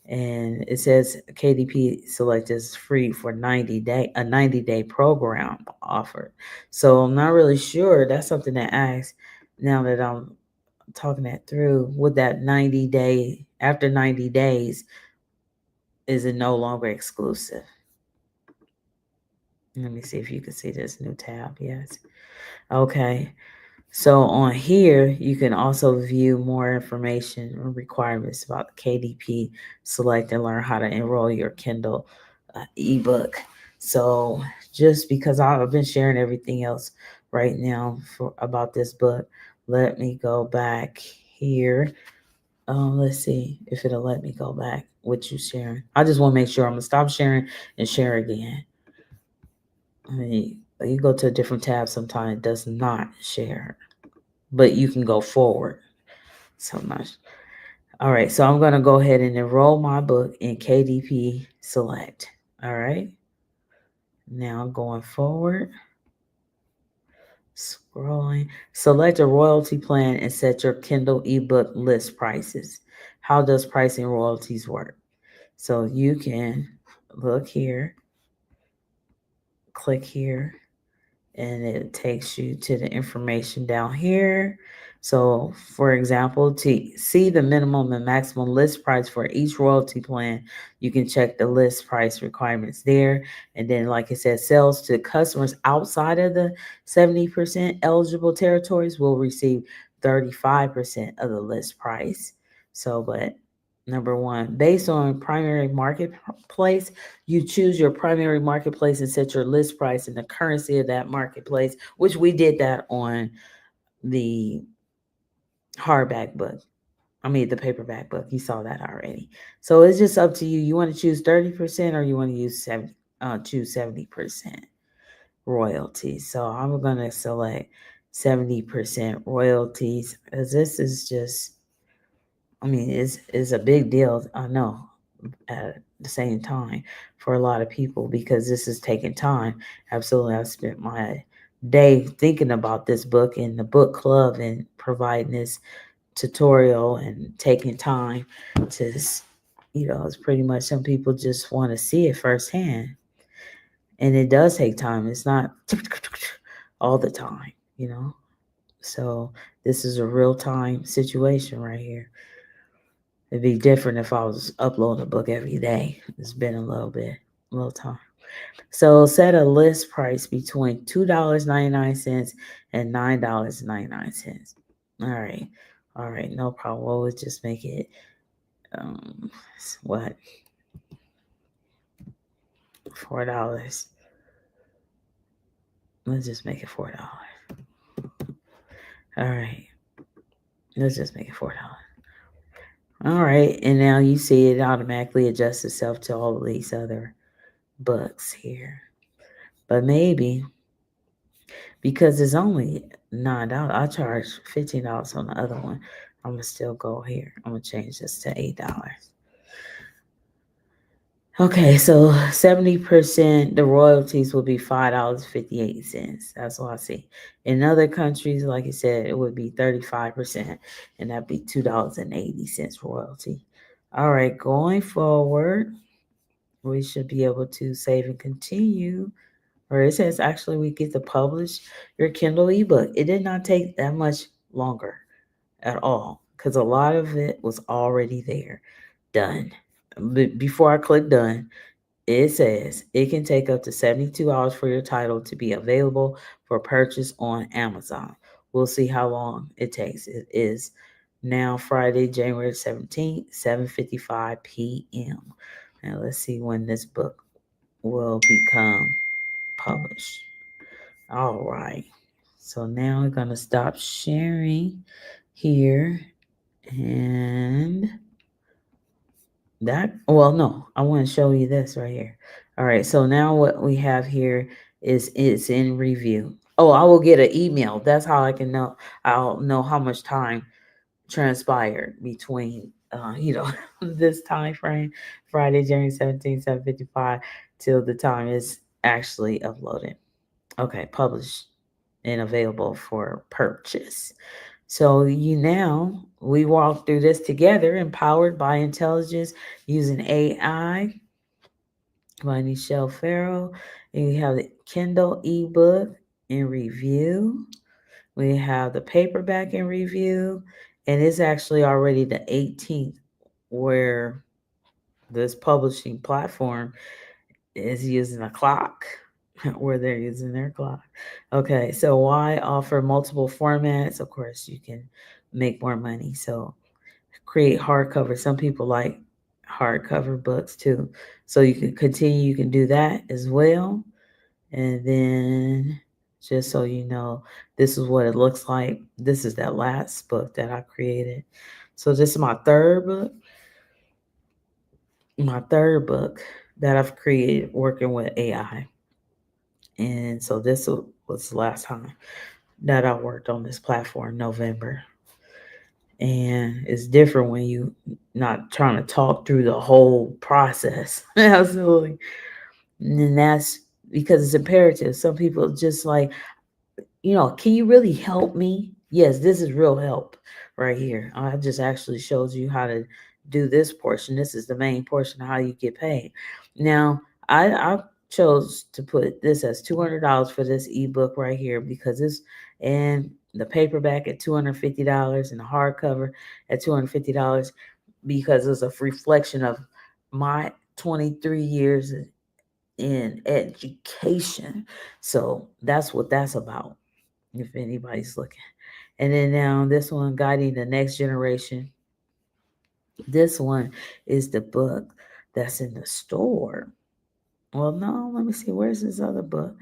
And it says KDP Select is free for a 90-day program offer. So I'm not really sure. That's something to ask now that I'm talking that through. Would that after 90 days, is it no longer exclusive? Let me see if you can see this new tab. Yes. Okay. So on here, you can also view more information and requirements about KDP Select and learn how to enroll your Kindle ebook. So just because I've been sharing everything else right now about this book, let me go back here. Let's see if it'll let me go back with you sharing. I just want to make sure I'm gonna stop sharing and share again. You go to a different tab, sometimes it does not share, but you can go forward so much. All right, so I'm going to go ahead and enroll my book in KDP Select. All right, now going forward, scrolling, select a royalty plan and set your Kindle ebook list prices. How does pricing royalties work? So you can look here, click here, and it takes you to the information down here. So, for example, to see the minimum and maximum list price for each royalty plan, you can check the list price requirements there. And then, like I said, sales to customers outside of the 70% eligible territories will receive 35% of the list price. So, but number one, based on primary marketplace, you choose your primary marketplace and set your list price and the currency of that marketplace, which we did that on the hardback book. I mean, the paperback book. You saw that already. So it's just up to you. You want to choose 30% or you want to choose 70% royalties. So I'm going to select 70% royalties because this is just, I mean, it's a big deal. I know at the same time for a lot of people because this is taking time. Absolutely. I've spent my day thinking about this book in the book club and providing this tutorial and taking time to, it's pretty much some people just want to see it firsthand. And it does take time. It's not all the time. So this is a real time situation right here. It'd be different if I was uploading a book every day. It's been a little time. So set a list price between $2.99 and $9.99. All right, no problem. We'll just make it what $4. Let's just make it $4. All right, let's just make it $4. All right, and now you see it automatically adjusts itself to all of these other books here. But maybe because it's only $9, I charge $15 on the other one. I'm gonna still go here. I'm gonna change this to $8. Okay, so 70% the royalties will be $5.58. That's what I see. In other countries, like I said, it would be 35%, and that'd be $2.80 royalty. All right, going forward, we should be able to save and continue. Or it says actually we get to publish your Kindle ebook. It did not take that much longer at all because a lot of it was already there, done. Before I click done, it says it can take up to 72 hours for your title to be available for purchase on Amazon. We'll see how long it takes. It is now Friday, January 17th, 7:55 p.m. Now let's see when this book will become published. All right. So now I'm going to stop sharing here and well, no, I want to show you this right here. All right. So now what we have here is it's in review. Oh, I will get an email. That's how I can know. I'll know how much time transpired between, this time frame, Friday, January 17th, 7:55 till the time is actually uploaded. Okay, published and available for purchase. So we walk through this together, empowered by intelligence using AI by Nichelle Farrell. And we have the Kindle ebook in review. We have the paperback in review. And it's actually already the 18th where this publishing platform is using a clock where they're using their clock. Okay, so why offer multiple formats? Of course, you can make more money. So create hardcover. Some people like hardcover books too. So you can continue, you can do that as well. And then just so you know, this is what it looks like. This is that last book that I created. So this is my third book that I've created working with AI. And so this was the last time that I worked on this platform, November. And it's different when you not trying to talk through the whole process. Absolutely. And that's because it's imperative. Some people just like, can you really help me? Yes, this is real help right here. I just actually showed you how to do this portion. This is the main portion of how you get paid. Now, I chose to put this as $200 for this ebook right here because this and the paperback at $250 and the hardcover at $250 because it's a reflection of my 23 years in education. So that's what that's about if anybody's looking. And then now this one, Guiding the Next Generation. This one is the book that's in the store. Well, no, let me see. Where's this other book?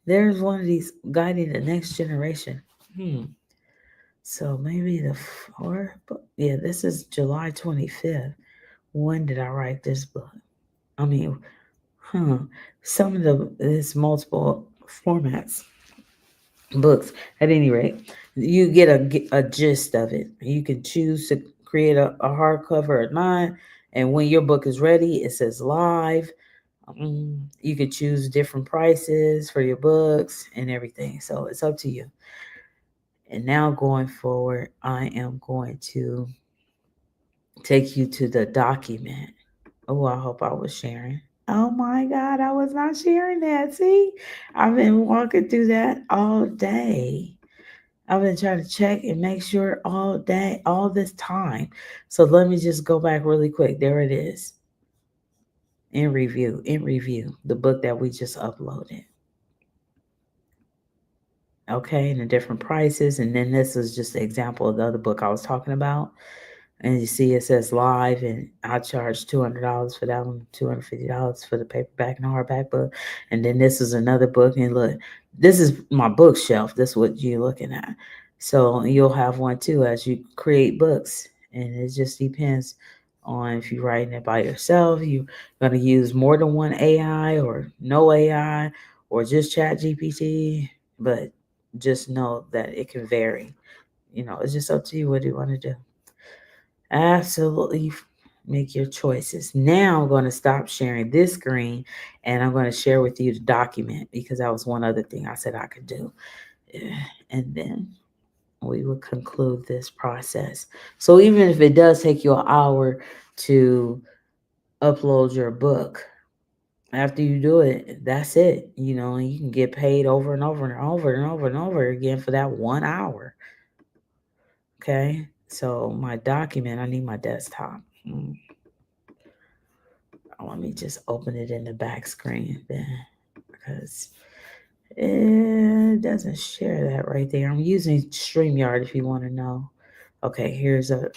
There's one of these, Guiding the Next Generation. Hmm. So maybe the fourth book. Yeah, this is July 25th. When did I write this book? I mean, huh. Some of it's multiple formats. Books. At any rate, you get a gist of it. You can choose to create a hardcover or not. And when your book is ready, it says live. You can choose different prices for your books and everything. So it's up to you. And now going forward, I am going to take you to the document. Oh, I hope I was sharing. Oh my God, I was not sharing that. See, I've been walking through that all day. I've been trying to check and make sure all day, all this time. So let me just go back really quick. There it is. In review, the book that we just uploaded. Okay, and the different prices. And then this is just an example of the other book I was talking about. And you see it says live, and I charge $200 for that one, $250 for the paperback and hardback book. And then this is another book. And look, this is my bookshelf. This is what you're looking at. So you'll have one too as you create books. And it just depends on if you're writing it by yourself, you're going to use more than one AI or no AI or just chat GPT. But just know that it can vary. It's just up to you. What do you want to do? Absolutely make your choices. Now I'm going to stop sharing this screen and I'm going to share with you the document because that was one other thing I said I could do. And then we will conclude this process. So even if it does take you an hour to upload your book, after you do it, that's it. And you can get paid over and over and over and over and over again for that 1 hour. Okay. So my document, I need my desktop. Let me just open it in the back screen then because it doesn't share that right there. I'm using StreamYard if you want to know. Okay, here's a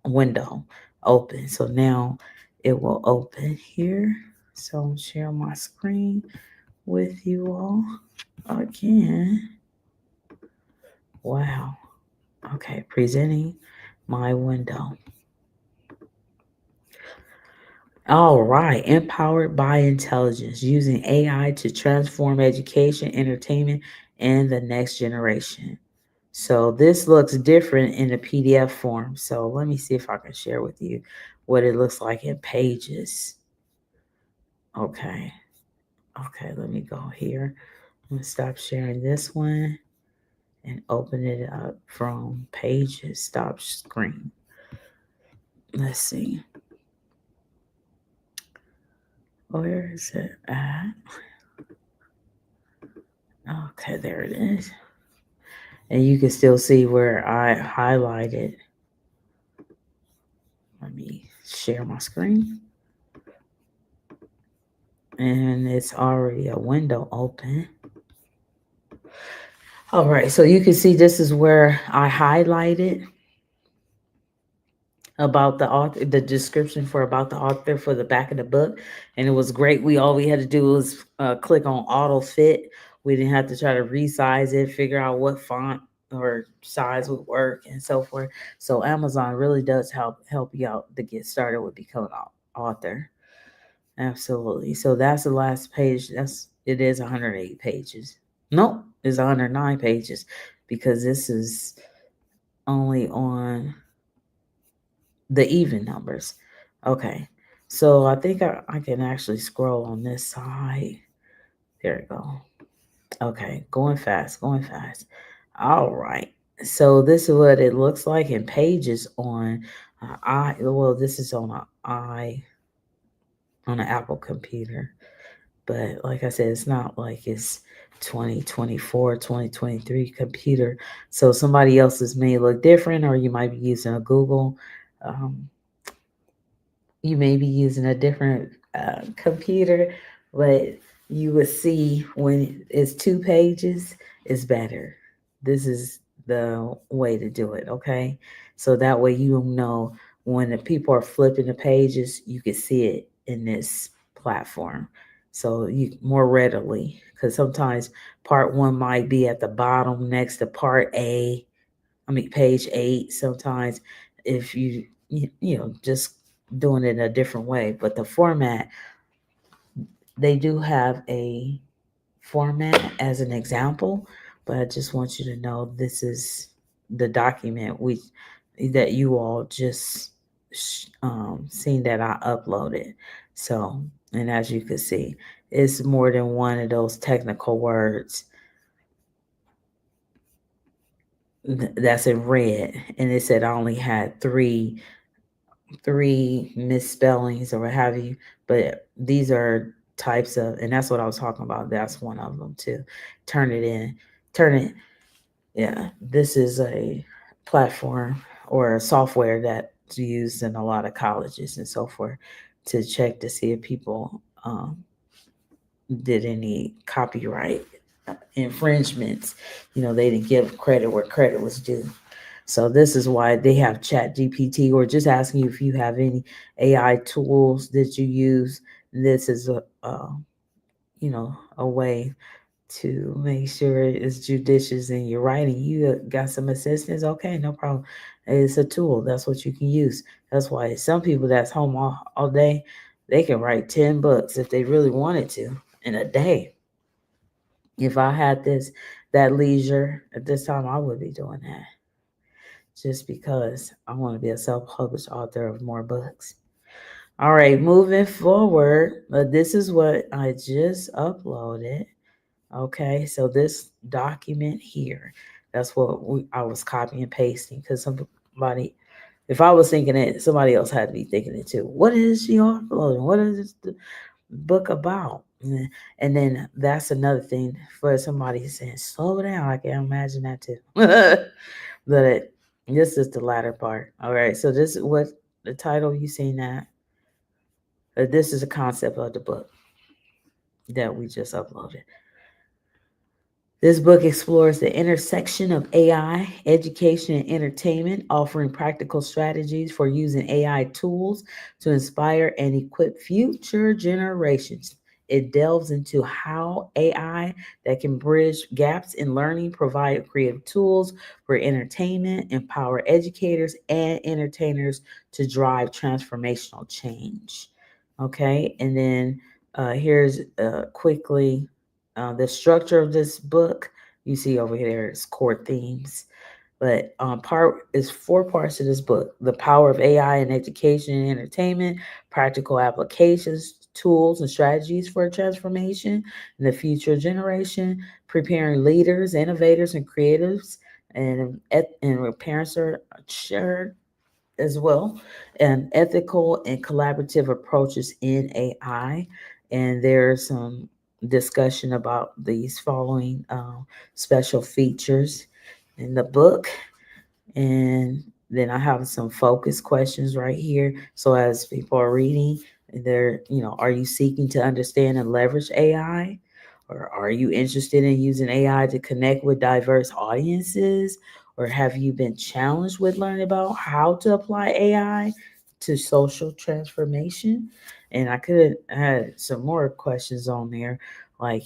window open. So now it will open here. So I'm sharing my screen with you all again. Wow. Okay, presenting my window. All right, empowered by intelligence, using AI to transform education, entertainment, and the next generation. So this looks different in a PDF form. So let me see if I can share with you what it looks like in pages. Okay. Okay, let me go here. I'm going to stop sharing this one and open it up from pages. Stop screen. Let's see. Where is it at? Okay, there it is. And you can still see where I highlighted. Let me share my screen. And it's already a window open. All right, so you can see this is where I highlighted about the author, the description for about the author for the back of the book. And it was great. All we had to do was click on auto fit. We didn't have to try to resize it, figure out what font or size would work and so forth. So Amazon really does help you out to get started with becoming an author. Absolutely. So that's the last page. That's It is 108 pages. Nope, it's 109 pages because this is only on the even numbers. Okay, so I think I can actually scroll on this side. There we go. Okay, going fast, going fast. All right. So this is what it looks like in pages on this is on an Apple computer. But like I said, it's not like it's 2024, 2023 computer. So somebody else's may look different, or you might be using a Google. Um, you may be using a different computer, but you will see when it's 2 pages, it's better. This is the way to do it, okay? So that way you know when the people are flipping the pages, you can see it in this platform. So you more readily, because sometimes part one might be at the bottom next to part page 8 sometimes if just doing it in a different way. But the format, they do have a format as an example, but I just want you to know this is the document we that you all just seen that I uploaded. So, and as you can see, it's more than one of those technical words that's in red, and it said I only had three misspellings or what have you, but these are types of, and that's what I was talking about. That's one of them too. Turn it in, turn it. Yeah, this is a platform or a software that's used in a lot of colleges and so forth to check to see if people did any copyright infringements. They didn't give credit where credit was due. So this is why they have Chat GPT, or just asking you if you have any AI tools that you use. This is a way to make sure it's judicious in your writing. You got some assistance, okay, no problem. It's a tool. That's what you can use. That's why some people that's home all day, they can write 10 books if they really wanted to in a day. If I had that leisure at this time, I would be doing that just because I want to be a self-published author of more books. All right, moving forward, this is what I just uploaded. Okay, so this document here, that's what I was copying and pasting because somebody, if I was thinking it, somebody else had to be thinking it too. What is she uploading? What is the book about? And then that's another thing for somebody saying, slow down. I can imagine that too. But this is the latter part. All right. So this is what the title you seen that. This is the concept of the book that we just uploaded. This book explores the intersection of AI, education, and entertainment, offering practical strategies for using AI tools to inspire and equip future generations. It delves into how AI that can bridge gaps in learning, provide creative tools for entertainment, empower educators and entertainers to drive transformational change. Okay, and then here's quickly the structure of this book. You see over here is core themes, but part is 4 parts of this book: the power of AI in education and entertainment, practical applications, tools and strategies for transformation in the future generation, preparing leaders, innovators, and creatives, and parents are shared as well, and ethical and collaborative approaches in AI. And there's some discussion about these following special features in the book. And then I have some focus questions right here. So as people are reading, are you seeking to understand and leverage AI? Or are you interested in using AI to connect with diverse audiences? Or have you been challenged with learning about how to apply AI to social transformation? And I could have had some more questions on there, like,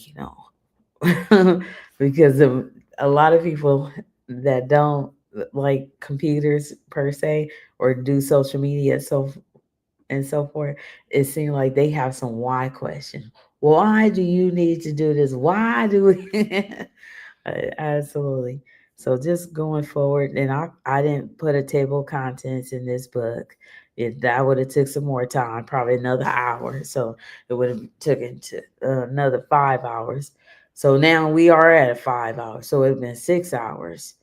because of a lot of people that don't like computers per se or do social media so and so forth, it seems like they have some why questions. Why do you need to do this? Why do we? Absolutely. So just going forward, and I didn't put a table of contents in this book. That would have took some more time, probably another hour. So it would have taken to another 5 hours. So now we are at 5 hours. So it would have been 6 hours.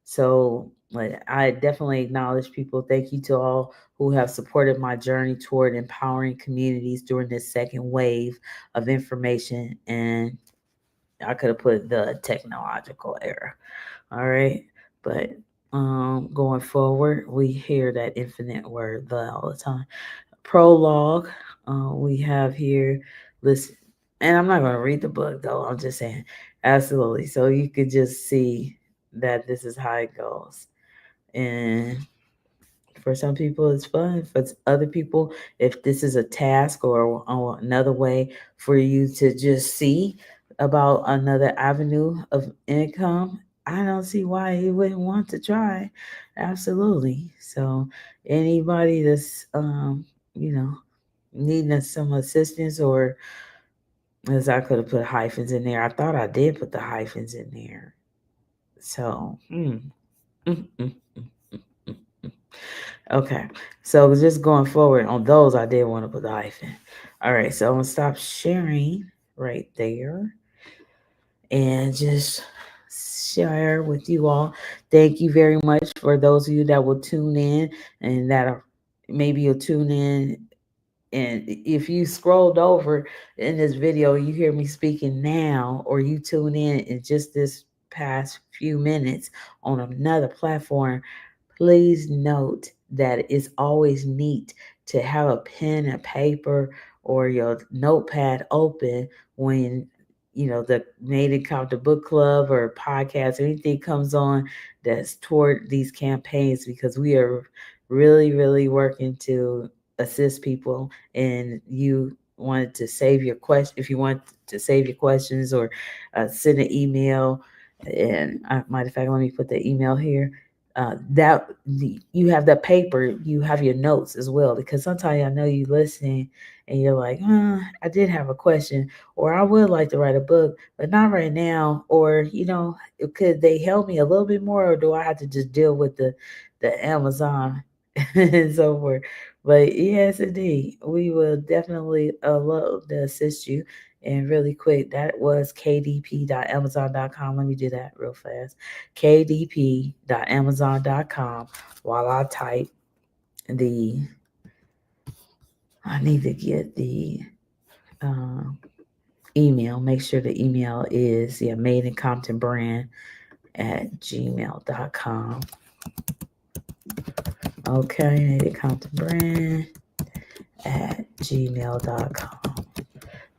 So like, I definitely acknowledge people. Thank you to all who have supported my journey toward empowering communities during this second wave of information, and I could have put the technological era. All right. But going forward, we hear that infinite word the all the time. Prologue, we have here, listen, and I'm not going to read the book though. I'm just saying, absolutely. So you could just see that this is how it goes. And for some people, it's fun. For other people, if this is a task or another way for you to just see about another avenue of income, I don't see why you wouldn't want to try. Absolutely. So, anybody that's, you know, needing some assistance, or as I could have put hyphens in there, I thought I did put the hyphens in there. So, mm, mm. Okay. So just going forward on those, I did want to put the hyphen. All right. So I'm going to stop sharing right there and just share with you all. Thank you very much for those of you that will tune in and that are maybe you'll tune in. And if you scrolled over in this video, you hear me speaking now, or you tune in just this past few minutes on another platform, please note that it's always neat to have a pen and paper or your notepad open when the Made in Compton Book Club or podcast or anything comes on that's toward these campaigns, because we are really, really working to assist people. And you wanted to save your question, if you want to save your questions, or send an email. And matter of fact, let me put the email here. That you have that paper, you have your notes as well, because sometimes I know you listening and you're like, I did have a question, or I would like to write a book, but not right now. Or could they help me a little bit more, or do I have to just deal with the Amazon and so forth? But yes, indeed, we will definitely love to assist you. And really quick, that was kdp.amazon.com. Let me do that real fast. kdp.amazon.com. While I type the, I need to get the uh, email. Make sure the email is, Made in Compton Brand at gmail.com. Okay, Made in Compton Brand at gmail.com.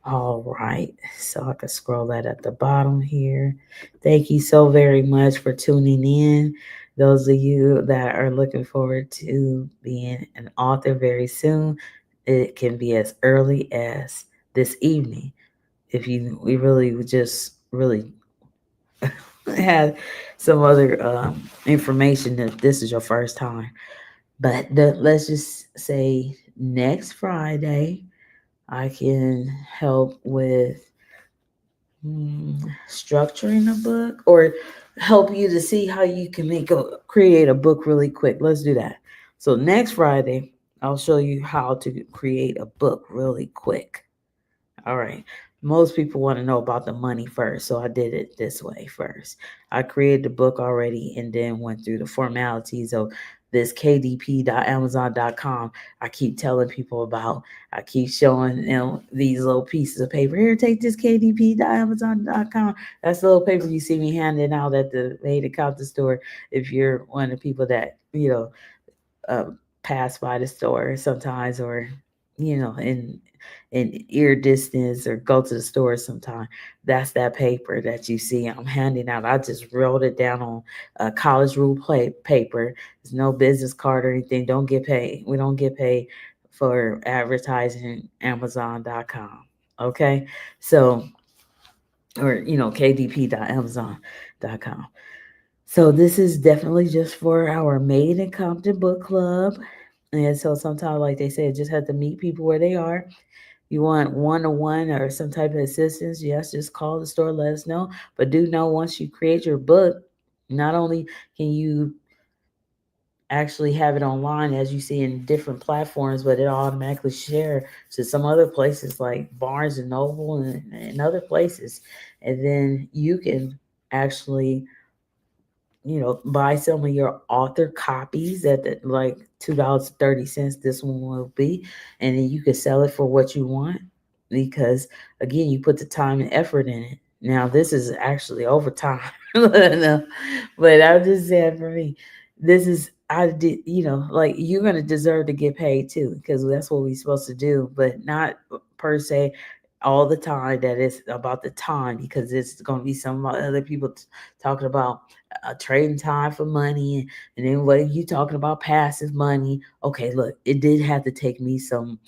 All right, so I can scroll that at the bottom here. Thank you so very much for tuning in. Those of you that are looking forward to being an author very soon, it can be as early as this evening. If we really would just really had some other information, that this is your first time. But let's just say next Friday, I can help with structuring a book, or help you to see how you can create a book really quick. Let's do that. So next Friday, I'll show you how to create a book really quick. All right. Most people want to know about the money first, so I did it this way first. I created the book already and then went through the formalities of this kdp.amazon.com. I keep telling people about. I keep showing them these little pieces of paper. Here, take this kdp.amazon.com. That's the little paper you see me handing out at the Made in Compton store. If you're one of the people that uh, pass by the store sometimes, or in ear distance, or go to the store sometime, that's that paper that you see I'm handing out. I just wrote it down on a college rule paper. There's no business card or anything. Don't get paid. We don't get paid for advertising Amazon.com. Okay, so, or kdp.amazon.com. So this is definitely just for our Made in Compton book club. And so sometimes, like they said, just have to meet people where they are. you want one-on-one or some type of assistance, yes, just call the store, let us know. But do know once you create your book, not only can you actually have it online as you see in different platforms, but it automatically share to some other places like Barnes and Noble and other places. And then you can actually, buy some of your author copies at like $2.30. This one will be, and then you can sell it for what you want because again, you put the time and effort in it. Now, this is actually overtime, no, but I'm just saying for me, this is I did, like you're gonna deserve to get paid too because that's what we're supposed to do, but not per se all the time. That is about the time because it's gonna be some other people talking about trading time for money, and then what are you talking about passive money? Okay, look, it did have to take me some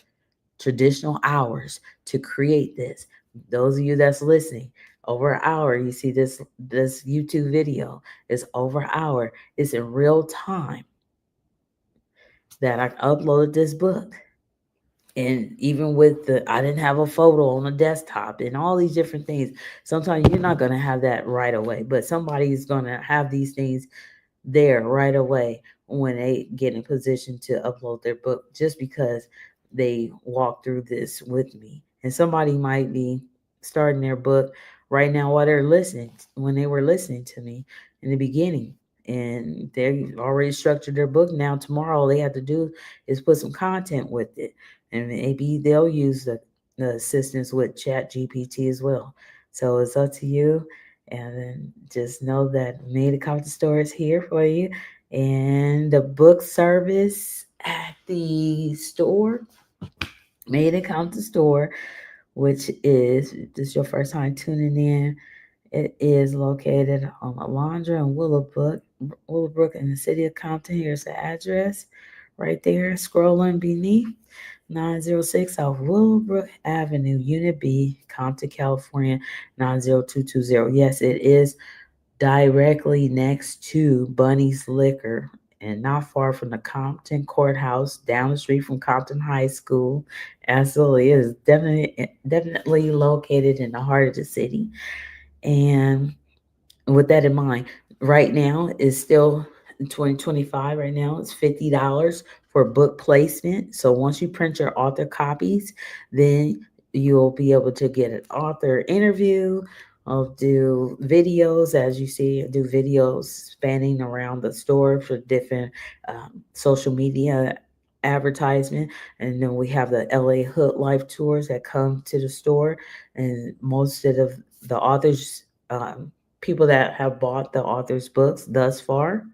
traditional hours to create this. Those of you that's listening, over an hour. You see this YouTube video is over an hour. It's in real time that I uploaded this book. And even with I didn't have a photo on the desktop and all these different things. Sometimes you're not going to have that right away, but somebody's going to have these things there right away when they get in position to upload their book just because they walk through this with me. And somebody might be starting their book right now while they're listening, when they were listening to me in the beginning. And they already structured their book. Now, tomorrow, all they have to do is put some content with it. And maybe they'll use the assistance with Chat GPT as well. So it's up to you, and then just know that Made Compton Store is here for you. And the book service at the store, Made Compton Store, which is, if this is your first time tuning in, it is located on Alondra and Willowbrook in the city of Compton. Here's the address right there, scrolling beneath. 906 South Willowbrook Avenue, Unit B, Compton, California, 90220. Yes, it is directly next to Bunny's Liquor and not far from the Compton Courthouse, down the street from Compton High School. Absolutely, it is definitely located in the heart of the city. And with that in mind, right now is still in 2025. Right now, it's $50 for book placement. So once you print your author copies, then you'll be able to get an author interview. I'll do videos, as you see, I do videos spanning around the store for different social media advertisement. And then we have the LA Hood Life tours that come to the store, and most of the authors, people that have bought the author's books thus far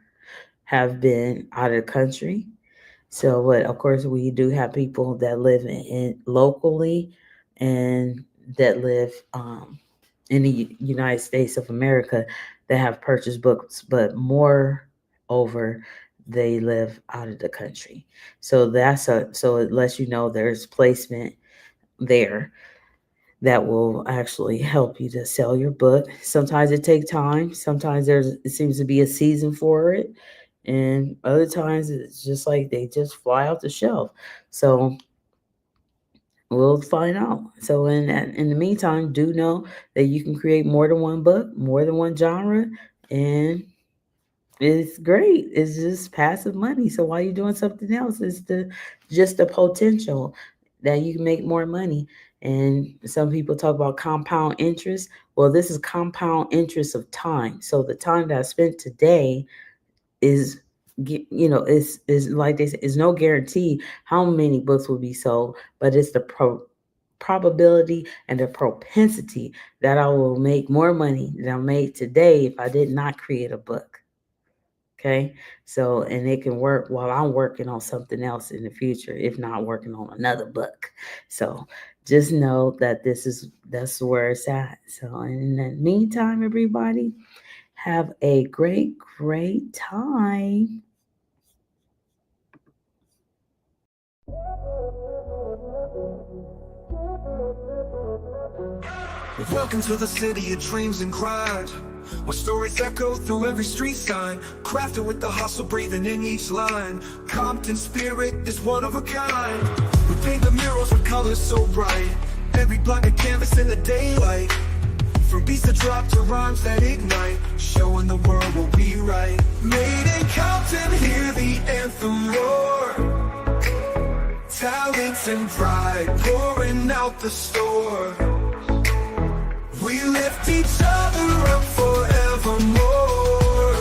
have been out of the country. So, but of course, we do have people that live in locally and that live in the United States of America that have purchased books, but more over they live out of the country. So so it lets you know there's placement there that will actually help you to sell your book. Sometimes it takes time. Sometimes it seems to be a season for it, and other times it's just like they just fly off the shelf. So we'll find out. So in the meantime, do know that you can create more than one book, more than one genre, and it's great. It's just passive money. So while you're doing something else, it's just the potential that you can make more money. And some people talk about compound interest. Well, this is compound interest of time. So the time that I spent today is, is like they say, is no guarantee how many books will be sold, but it's the probability and the propensity that I will make more money than I made today if I did not create a book. Okay. So, and it can work while I'm working on something else in the future, if not working on another book. So just know that that's where it's at. So, in the meantime, everybody, have a great time. Welcome to the city of dreams and grind. where stories echo through every street sign, crafted with the hustle breathing in each line. Compton spirit is one of a kind. We paint the murals with colors so bright, every block a canvas in the daylight. From beats that drop to rhymes that ignite, showing the world what we write. Made in Compton, hear the anthem roar. Talent and pride pouring out the store. We lift each other up forevermore.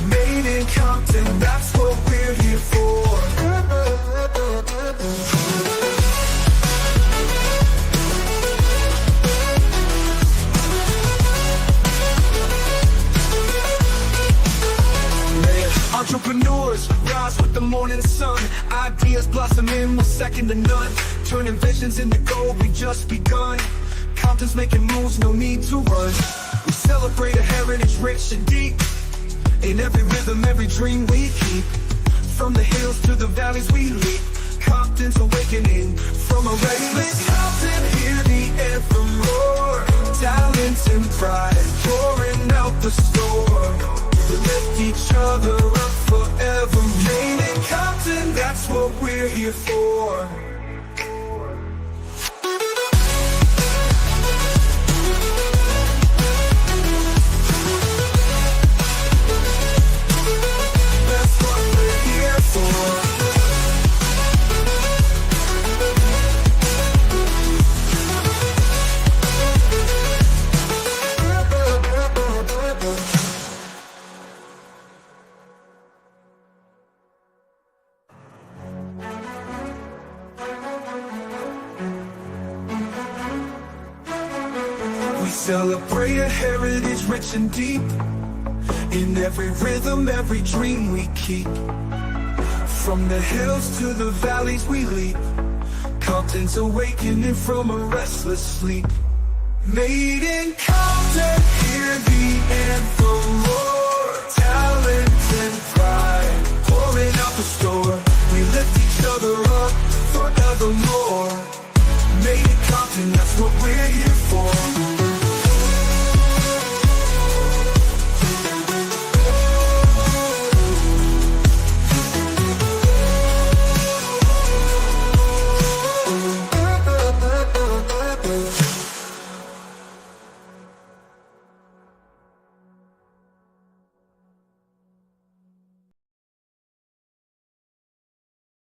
Made in Compton, that's what we're here for. Entrepreneurs rise with the morning sun, ideas blossoming with second to none, turning visions into gold, we just begun. Compton's making moves, no need to run. We celebrate a heritage rich and deep, in every rhythm, every dream we keep. From the hills to the valleys we leap, Compton's awakening from a restless. Compton, hear the anthem roar. Talent and pride pouring out the store. We lift each other up forever. Made in Compton, that's what we're here for. That's what we're here for. We celebrate a heritage rich and deep, in every rhythm, every dream we keep. From the hills to the valleys we leap, Compton's awakening from a restless sleep. Made in Compton, hear the